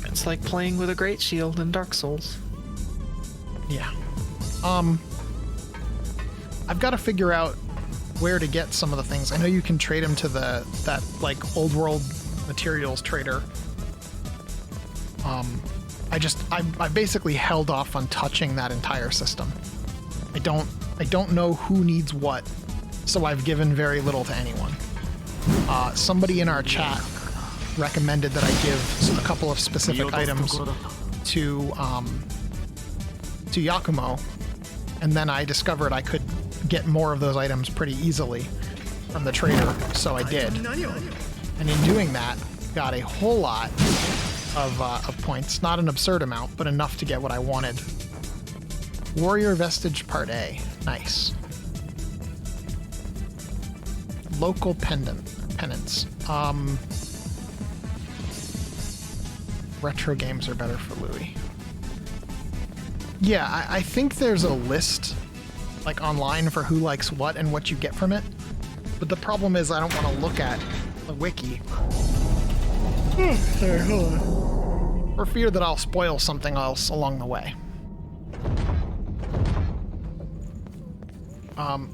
It's like playing with a great shield in Dark Souls. Yeah. I've got to figure out where to get some of the things. I know you can trade them to that like old world materials trader. I basically held off on touching that entire system. I don't know who needs what, so I've given very little to anyone. Somebody in our chat recommended that I give a couple of specific items to Yakumo, and then I discovered I could get more of those items pretty easily from the trader, so I did. And in doing that, got a whole lot of points. Not an absurd amount, but enough to get what I wanted. Warrior Vestige Part A. Nice. Local penance. Retro games are better for Louis. Yeah, I think there's a list, like online, for who likes what and what you get from it. But the problem is I don't want to look at the wiki. Sorry, hold on. For fear that I'll spoil something else along the way.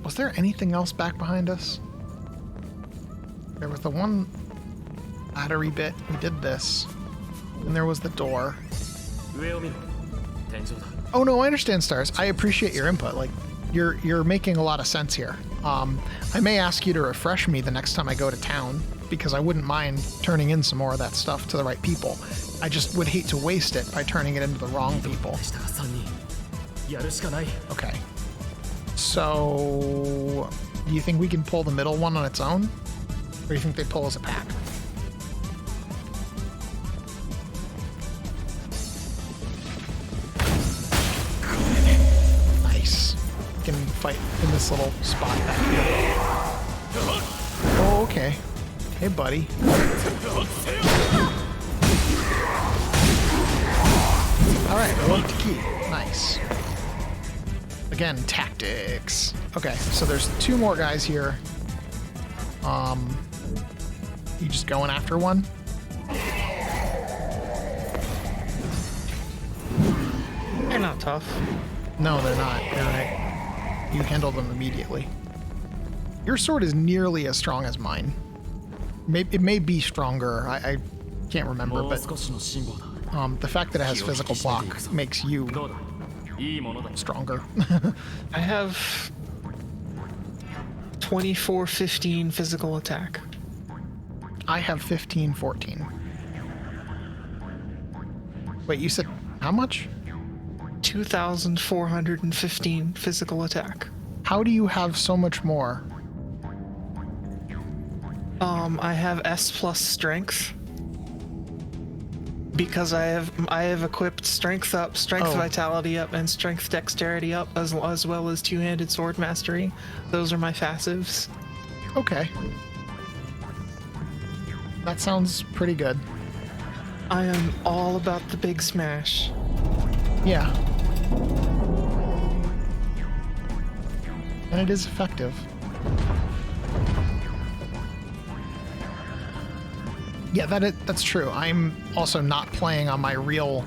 Was there anything else back behind us? There was the one battery bit. We did this. And there was the door. 上を見ろ天井だ Oh no, I understand, Stars. I appreciate your input. Like, you're making a lot of sense here. I may ask you to refresh me the next time I go to town, because I wouldn't mind turning in some more of that stuff to the right people. I just would hate to waste it by turning it into the wrong people. でしたが3人やるしかない Okay. So, do you think we can pull the middle one on its own? Or do you think they pull as a pack? Nice. We can fight in this little spot back here. Oh, okay. Hey, buddy. Alright, elite key. Nice. Again, tactics. Okay, so there's two more guys here. You just going after one? They're not tough. No, they're not. You're right. You handle them immediately. Your sword is nearly as strong as mine. It may be stronger. I can't remember, もう but 少しの辛抱だ the fact that it has physical block makes you どうだいいものだ stronger. I have 2415 physical attack. I have 1514. Wait, you said how much? 2415 physical attack. How do you have so much more? I have S plus strength. Because I have equipped strength up, strength Oh. vitality up, and strength dexterity up, as well as two-handed sword mastery. Those are my passives. Okay. That sounds pretty good. I am all about the big smash. Yeah. And it is effective. Yeah, that's true. I'm also not playing on my real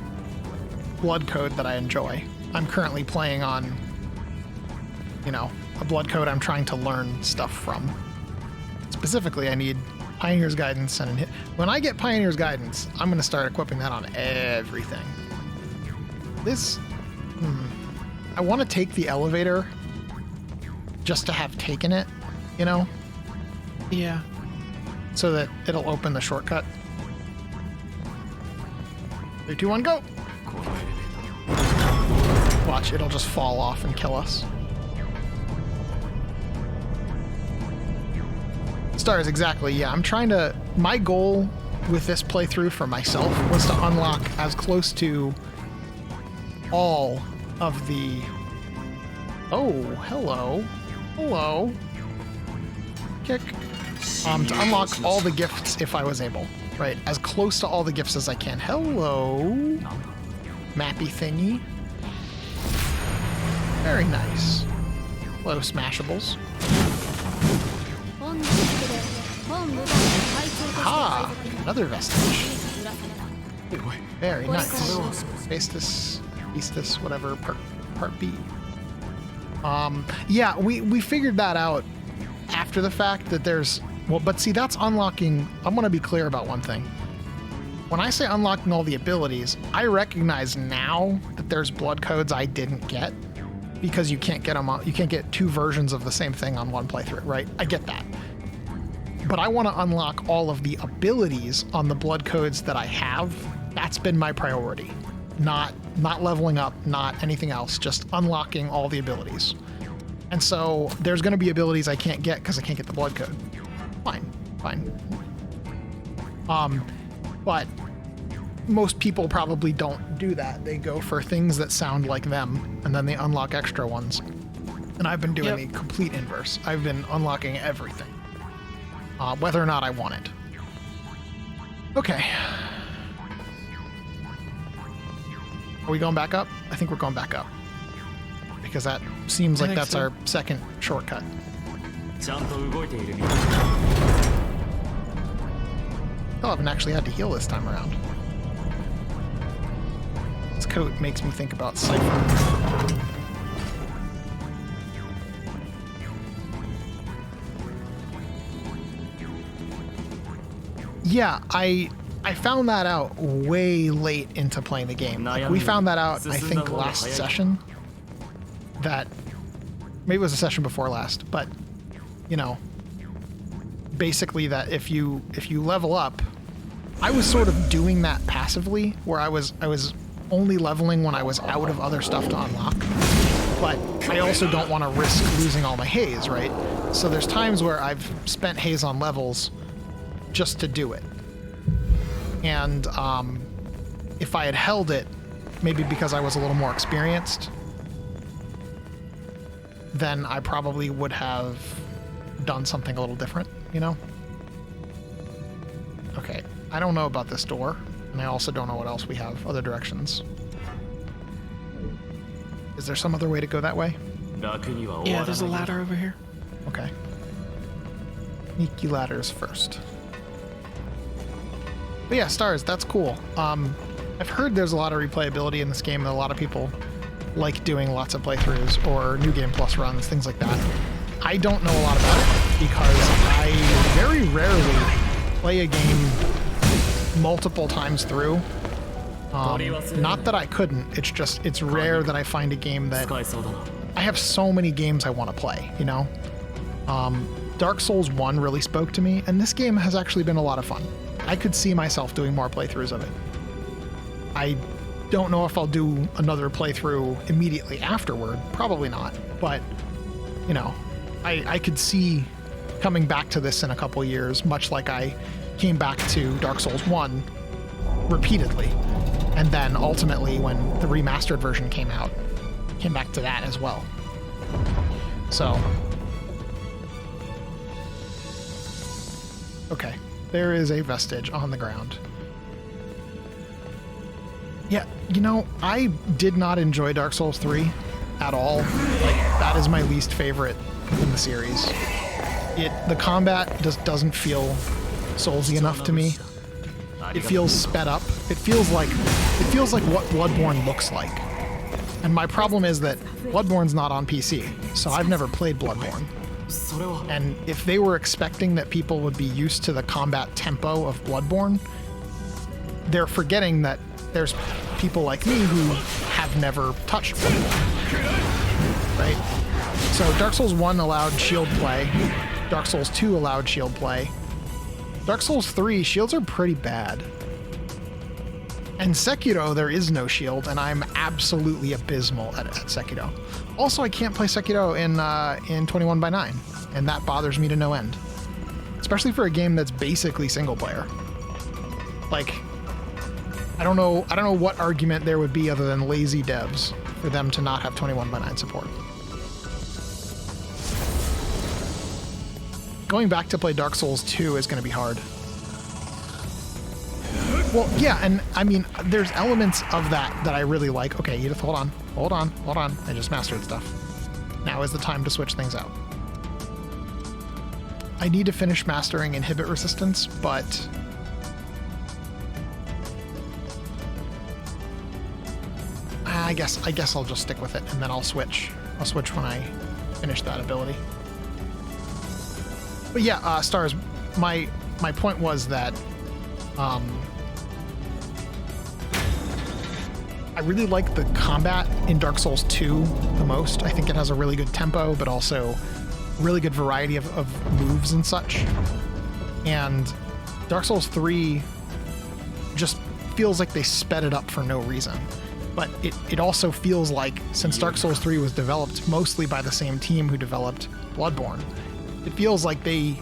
blood code that I enjoy. I'm currently playing on, you know, a blood code I'm trying to learn stuff from. Specifically, I need Pioneer's Guidance and when I get Pioneer's Guidance, I'm going to start equipping that on everything. This, I want to take the elevator just to have taken it, you know? Yeah. So that it'll open the shortcut. 3, 2, 1, go! Watch, it'll just fall off and kill us. Stars, exactly, yeah. I'm trying to... My goal with this playthrough for myself was to unlock as close to all of the... Oh, hello. Hello. Kick. To unlock all the gifts if I was able. Right, as close to all the gifts as I can. Hello. Mappy thingy. Very nice. Hello, Smashables. Ah, another vestige. Very nice. Beastus, whatever, part B. Yeah, we figured that out after the fact that there's... Well, but see, that's unlocking... I'm going to be clear about one thing. When I say unlocking all the abilities, I recognize now that there's blood codes I didn't get because you can't get them on, you can't get 2 versions of the same thing on one playthrough, right? I get that. But I want to unlock all of the abilities on the blood codes that I have. That's been my priority. Not leveling up, not anything else, just unlocking all the abilities. And so there's going to be abilities I can't get because I can't get the blood code. Fine. But most people probably don't do that. They go for things that sound like them, and then they unlock extra ones. And I've been doing the complete inverse. I've been unlocking everything, whether or not I want it. Okay. Are we going back up? I think we're going back up. Because that seems like that's our second shortcut. Still haven't actually had to heal this time around. This coat makes me think about Cypher. Yeah, I found that out way late into playing the game. Like, we found that out, I think, last session. That maybe it was a session before last, but you know, basically that if you level up, I was sort of doing that passively, where I was only leveling when I was out of other stuff to unlock. But I also don't want to risk losing all my haze, right? So there's times where I've spent haze on levels just to do it. And if I had held it, maybe because I was a little more experienced, then I probably would have done something a little different, you know? Okay, I don't know about this door, and I also don't know what else we have, other directions. Is there some other way to go that way? Yeah, there's a ladder over here. Okay. Sneaky ladders first. But yeah, stars, that's cool. I've heard there's a lot of replayability in this game, and a lot of people like doing lots of playthroughs or New Game Plus runs, things like that. I don't know a lot about it because I very rarely play a game multiple times through. Not that I couldn't, it's rare that I find a game that... I have so many games I want to play, you know? Dark Souls 1 really spoke to me, and this game has actually been a lot of fun. I could see myself doing more playthroughs of it. I don't know if I'll do another playthrough immediately afterward. Probably not. But, you know, I could see coming back to this in a couple years, much like I came back to Dark Souls 1 repeatedly. And then ultimately, when the remastered version came out, came back to that as well. So. Okay. There is a vestige on the ground. Yeah, you know, I did not enjoy Dark Souls 3 at all. Like, that is my least favorite in the series. The combat just doesn't feel Soulsy enough to me. It feels sped up. It feels like what Bloodborne looks like. And my problem is that Bloodborne's not on PC, so I've never played Bloodborne. それは And if they were expecting that people would be used to the combat tempo of Bloodborne, they're forgetting that there's people like me who have never touched Bloodborne. Right? So Dark Souls 1 allowed shield play. Dark Souls 2 allowed shield play. Dark Souls 3, shields are pretty bad. And Sekiro, there is no shield, and I'm absolutely abysmal at Sekiro. Also, I can't play Sekiro in 21 by 9, and that bothers me to no end. Especially for a game that's basically single player. Like, I don't know what argument there would be other than lazy devs for them to not have 21 by 9 support. Going back to play Dark Souls 2 is going to be hard. Well, yeah, and I mean, there's elements of that I really like. Okay, Edith, hold on. I just mastered stuff. Now is the time to switch things out. I need to finish mastering inhibit resistance, but I guess I'll just stick with it, and then I'll switch. I'll switch when I finish that ability. But yeah, Stars, my point was that I really like the combat in Dark Souls 2 the most. I think it has a really good tempo, but also really good variety of moves and such. And Dark Souls 3 just feels like they sped it up for no reason. But it also feels like, since Dark Souls 3 was developed mostly by the same team who developed Bloodborne, it feels like they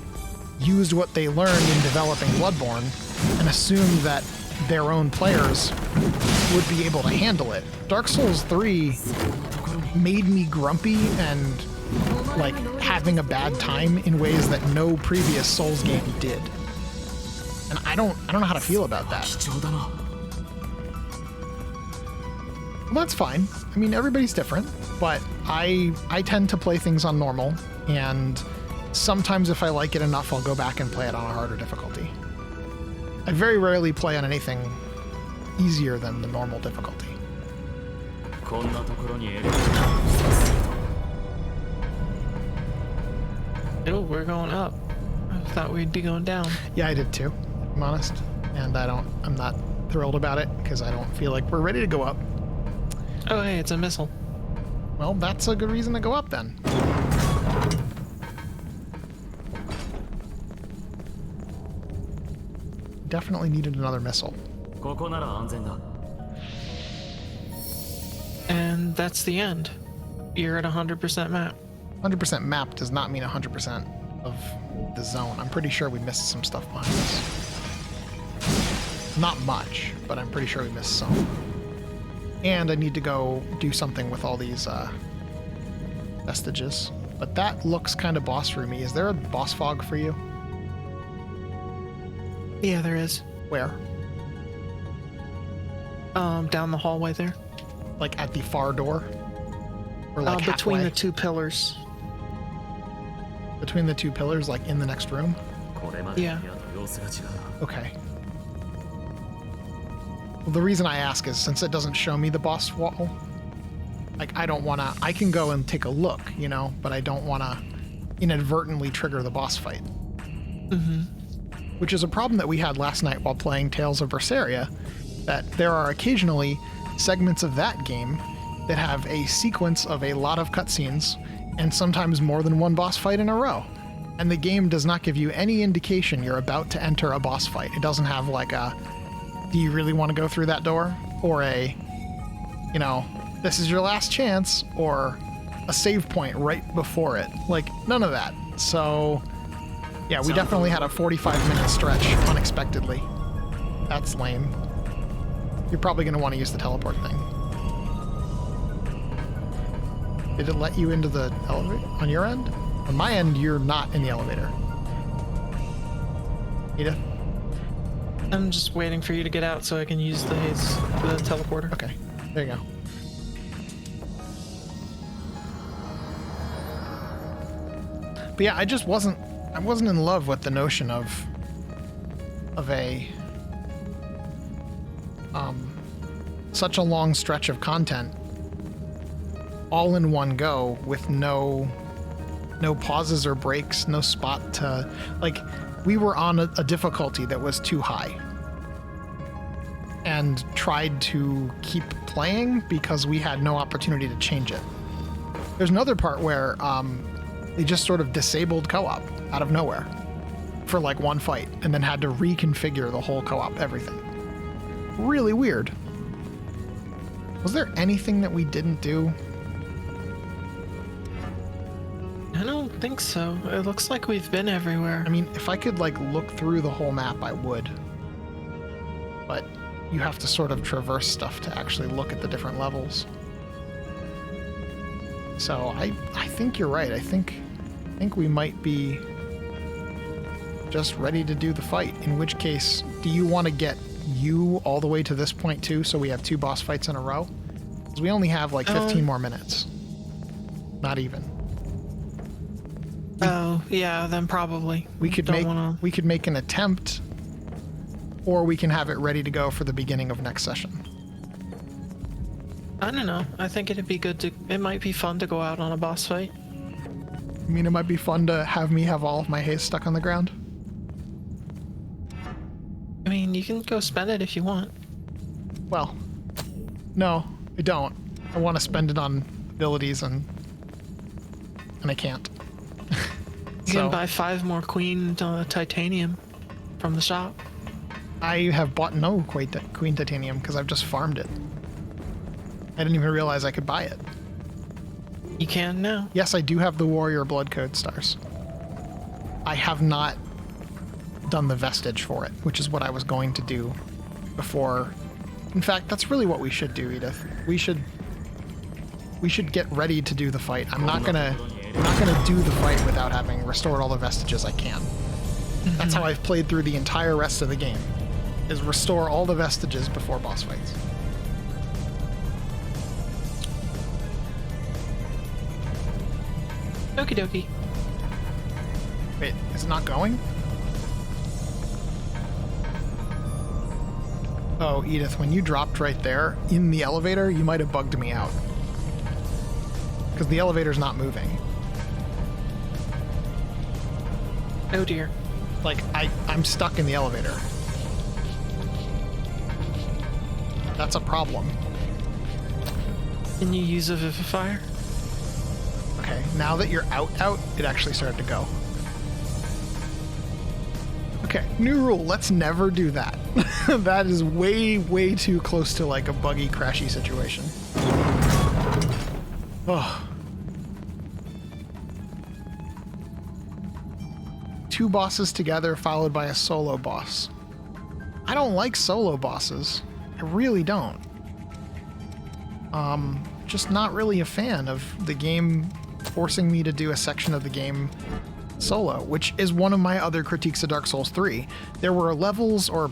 used what they learned in developing Bloodborne and assumed that their own players would be able to handle it. Dark Souls 3 made me grumpy and like having a bad time in ways that no previous Souls game did. And I don't know how to feel about that. 貴重だな Well, that's fine. I mean, everybody's different, but I tend to play things on normal, and sometimes if I like it enough, I'll go back and play it on a harder difficulty. I very rarely play on anything easier than the normal difficulty. こんなところにエレ Oh, we're going up. I thought we'd be going down. Yeah, I did too, if I'm honest. And I'm not thrilled about it because I don't feel like we're ready to go up. Oh, hey, it's a missile. Well, that's a good reason to go up then. Definitely needed another missile. ここなら安全だ And that's the end. You're at 100% map. 100% map does not mean 100% of the zone. I'm pretty sure we missed some stuff behind us. Not much, but I'm pretty sure we missed some. And I need to go do something with all these vestiges. But that looks kind of boss roomy. Is there a boss fog for you? Yeah, there is. Where? Down the hallway there. Like at the far door? Or like Between halfway? the two pillars. Between the two pillars, like in the next room? これまでの Yeah. 部屋と様子が違うな Okay. Well, the reason I ask is since it doesn't show me the boss wall, like I don't want to, I can go and take a look, you know, but I don't want to inadvertently trigger the boss fight. Mm-hmm. Which is a problem that we had last night while playing Tales of Berseria, that there are occasionally segments of that game that have a sequence of a lot of cutscenes and sometimes more than one boss fight in a row. And the game does not give you any indication you're about to enter a boss fight. It doesn't have like a, do you really want to go through that door? Or a, you know, this is your last chance, or a save point right before it. Like, none of that. So, yeah, we definitely had a 45-minute stretch unexpectedly. That's lame. You're probably going to want to use the teleport thing. Did it let you into the elevator on your end? On my end, you're not in the elevator. Edith? I'm just waiting for you to get out so I can use the teleporter. Okay, there you go. But yeah, I wasn't in love with the notion of a such a long stretch of content all in one go with no pauses or breaks, no spot to, like, we were on a difficulty that was too high and tried to keep playing because we had no opportunity to change it. There's another part where they just sort of disabled co-op out of nowhere for like one fight and then had to reconfigure the whole co-op everything. Really weird. Was there anything that we didn't do? I don't think so. It looks like we've been everywhere. I mean, if I could like look through the whole map, I would. But you have to sort of traverse stuff to actually look at the different levels. So I think you're right. I think we might be just ready to do the fight. In which case, do you want to get you all the way to this point too, so we have 2 boss fights in a row? Because we only have like 15 more minutes. Not even. Oh, yeah, then probably. We could make an attempt, or we can have it ready to go for the beginning of next session. I don't know. I think it'd be good to. It might be fun to go out on a boss fight. I mean, it might be fun to have me have all of my haze stuck on the ground. I mean, you can go spend it if you want. Well, no, I don't. I want to spend it on abilities and I can't. You can buy 5 more Queen Titanium from the shop. I have bought no Queen Titanium because I've just farmed it. I didn't even realize I could buy it. You can now. Yes, I do have the Warrior Blood Code stars. I have not done the vestige for it, which is what I was going to do before. In fact, that's really what we should do, Edith. We should get ready to do the fight. I'm not gonna do the fight without having restored all the vestiges I can. That's how I've played through the entire rest of the game, is restore all the vestiges before boss fights. Okie dokie. Wait, is it not going? Oh, Edith, when you dropped right there in the elevator, you might have bugged me out. Because the elevator's not moving. Oh dear. Like, I'm stuck in the elevator. That's a problem. Can you use a vivifier? Okay, now that you're out, it actually started to go. Okay, new rule. Let's never do that. That is way, way too close to like a buggy, crashy situation. Oh. 2 bosses together followed by a solo boss. I don't like solo bosses. I really don't. Just not really a fan of the game forcing me to do a section of the game solo, which is one of my other critiques of Dark Souls 3. There were levels or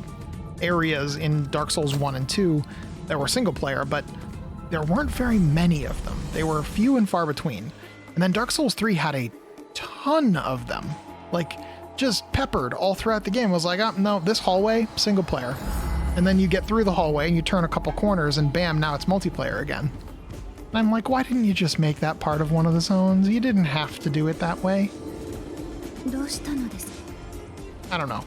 areas in Dark Souls 1 and 2 that were single player, but there weren't very many of them. They were few and far between. And then Dark Souls 3 had a ton of them. Like, just peppered all throughout the game. It was like, oh, no, this hallway, single player. And then you get through the hallway and you turn a couple corners and bam, now it's multiplayer again. And I'm like, why didn't you just make that part of one of the zones? You didn't have to do it that way. I don't know.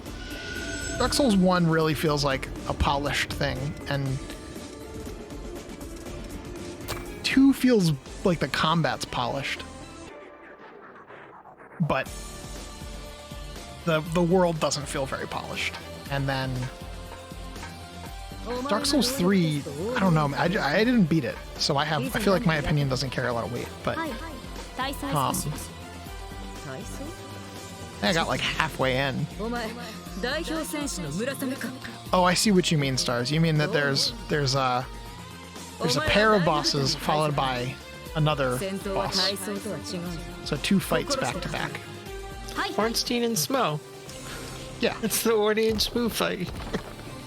Dark Souls 1 really feels like a polished thing, and 2 feels like the combat's polished. But the world doesn't feel very polished. And then Dark Souls 3, I don't know, I didn't beat it, so I feel like my opinion doesn't carry a lot of weight, but I got like halfway in. Oh, I see what you mean, Stars. You mean that there's a pair of bosses followed by another boss. So 2 fights back to back. Ornstein and Smo. Yeah. It's the Ornstein and Smo fight.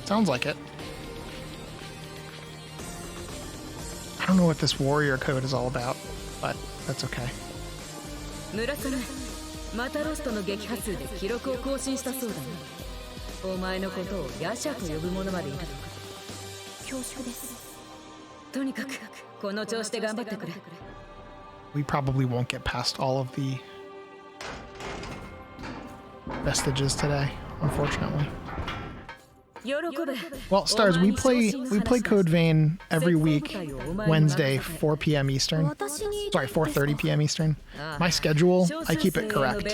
Sounds like it. I don't know what this warrior code is all about, but that's okay. We probably won't get past all of the vestiges today, unfortunately. Well, Stars, we play Code Vein every week, Wednesday, 4 p.m. Eastern. Sorry, 4:30 p.m. Eastern. My schedule, I keep it correct.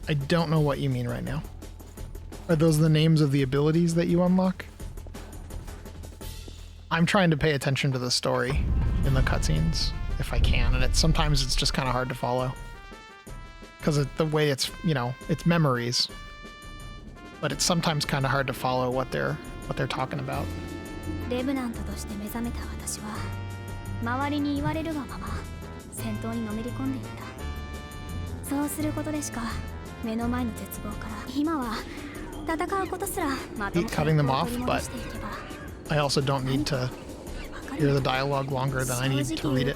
I don't know what you mean right now. Are those the names of the abilities that you unlock? I'm trying to pay attention to the story in the cutscenes if I can, and sometimes it's just kind of hard to follow because the way it's, you know, it's memories, but it's sometimes kind of hard to follow what they're talking about. レブナントとして目覚めた私は周りに言われるがまま戦闘にのめり込んでいった。そうすることでしか目の前の絶望から今は戦うことすらまともに取り戻していけば。I also don't need to hear the dialogue longer than I need to read it.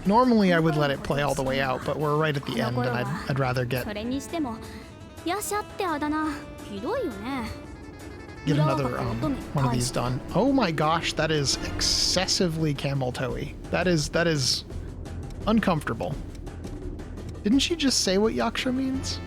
Normally I would let it play all the way out, but we're right at the end and I'd rather get another one of these done. Oh my gosh, that is excessively camel toe-y. That is uncomfortable. Didn't she just say what yaksha means?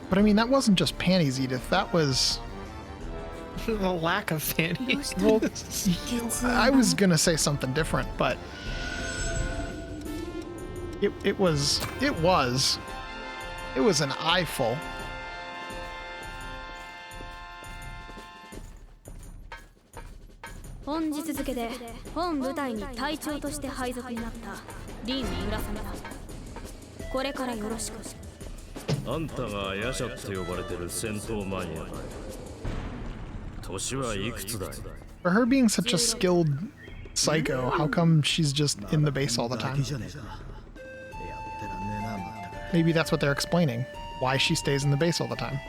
But I mean, that wasn't just panties, Edith. That was the lack of panties. Well, I was gonna say something different, but it was an eyeful. For her being such a skilled psycho, how come she's just in the base all the time? Maybe that's what they're explaining. Why she stays in the base all the time.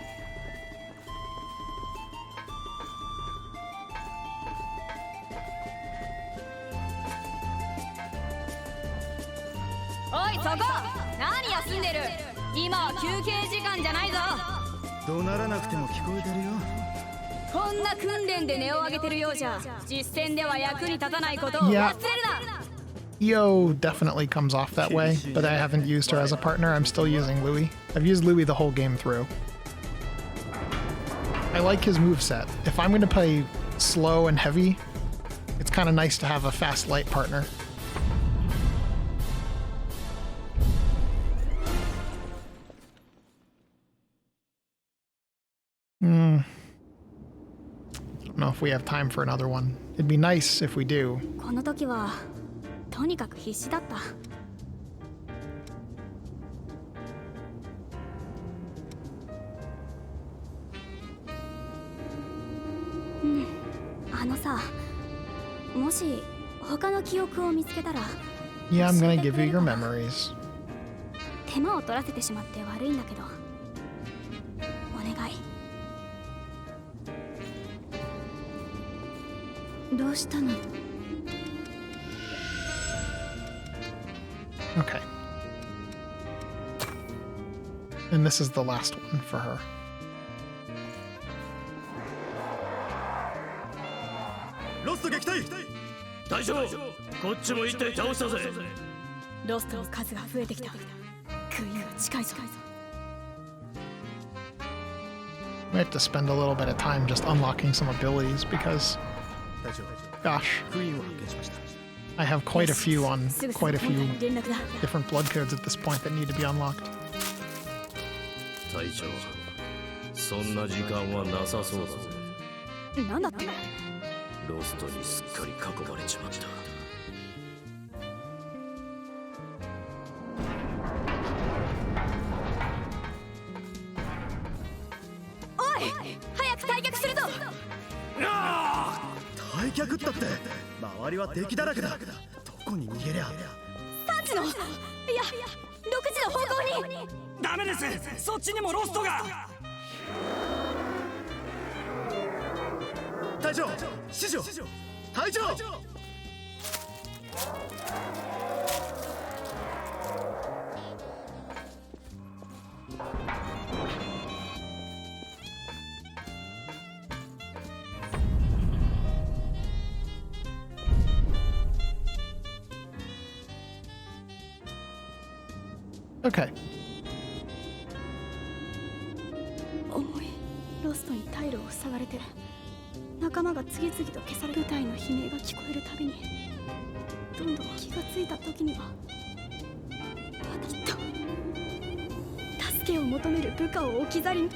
Yeah. Io definitely comes off that way, but I haven't used her as a partner. I'm still using Louis. I've used Louis the whole game through. I like his moveset. If I'm going to play slow and heavy, it's kind of nice to have a fast light partner. I don't know if we have time for another one. It'd be nice if we do. Yeah, I'm gonna give you your memories. Okay. And this is the last one for her. We have to spend a little bit of time just unlocking some abilities because, gosh, I have quite a few on quite a few different blood codes at this point that need to be unlocked. なんだって？ロストにすっかり囲まれちまった。おい、早く退却するぞ。退却ったって周りは敵だらけだ。どこに逃げりゃ。3時の、いや、6時の方向に。ダメです、そっちにもロストが。隊長、師匠、隊長。Okay. 重い。ロストに退路を塞がれて、仲間が次々と消される部隊の悲鳴が聞こえるたびに、どんどん気がついた時にはきっと助けを求める部下を置き去りに。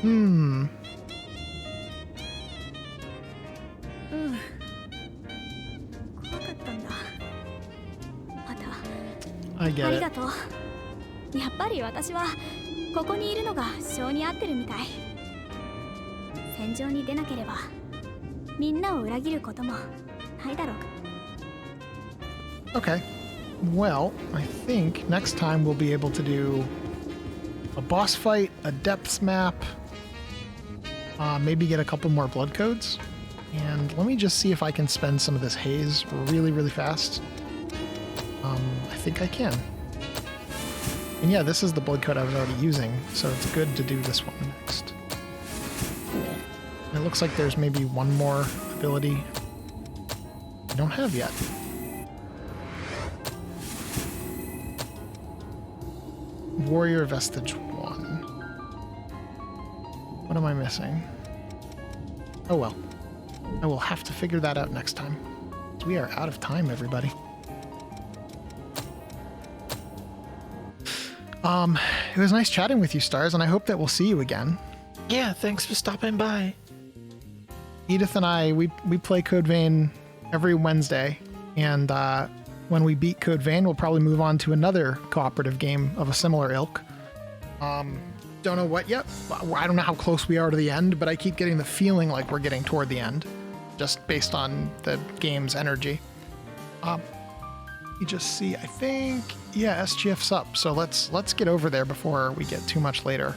Hmm. 怖かったんだ。また I get あり it. がとう。やっぱり私はここにいるのが性に合ってるみたい。戦場に出なければみんなを裏切ることもないだろう。 Okay. Well, I think next time we'll be able to do a boss fight, a depths map, maybe get a couple more blood codes. And let me just see if I can spend some of this haze really, really fast. I think I can. And yeah, this is the blood code I was already using, so it's good to do this one next. And it looks like there's maybe one more ability I don't have yet. Warrior Vestige 1. What am I missing? Oh well. I will have to figure that out next time. We are out of time, everybody. It was nice chatting with you, Stars, and I hope that we'll see you again. Yeah, thanks for stopping by. Edith and I, we play Code Vein every Wednesday, and when we beat Code Vein, we'll probably move on to another cooperative game of a similar ilk. Don't know what yet. I don't know how close we are to the end, but I keep getting the feeling like we're getting toward the end, just based on the game's energy. You just see, I think, yeah, SGF's up, so let's get over there before we get too much later.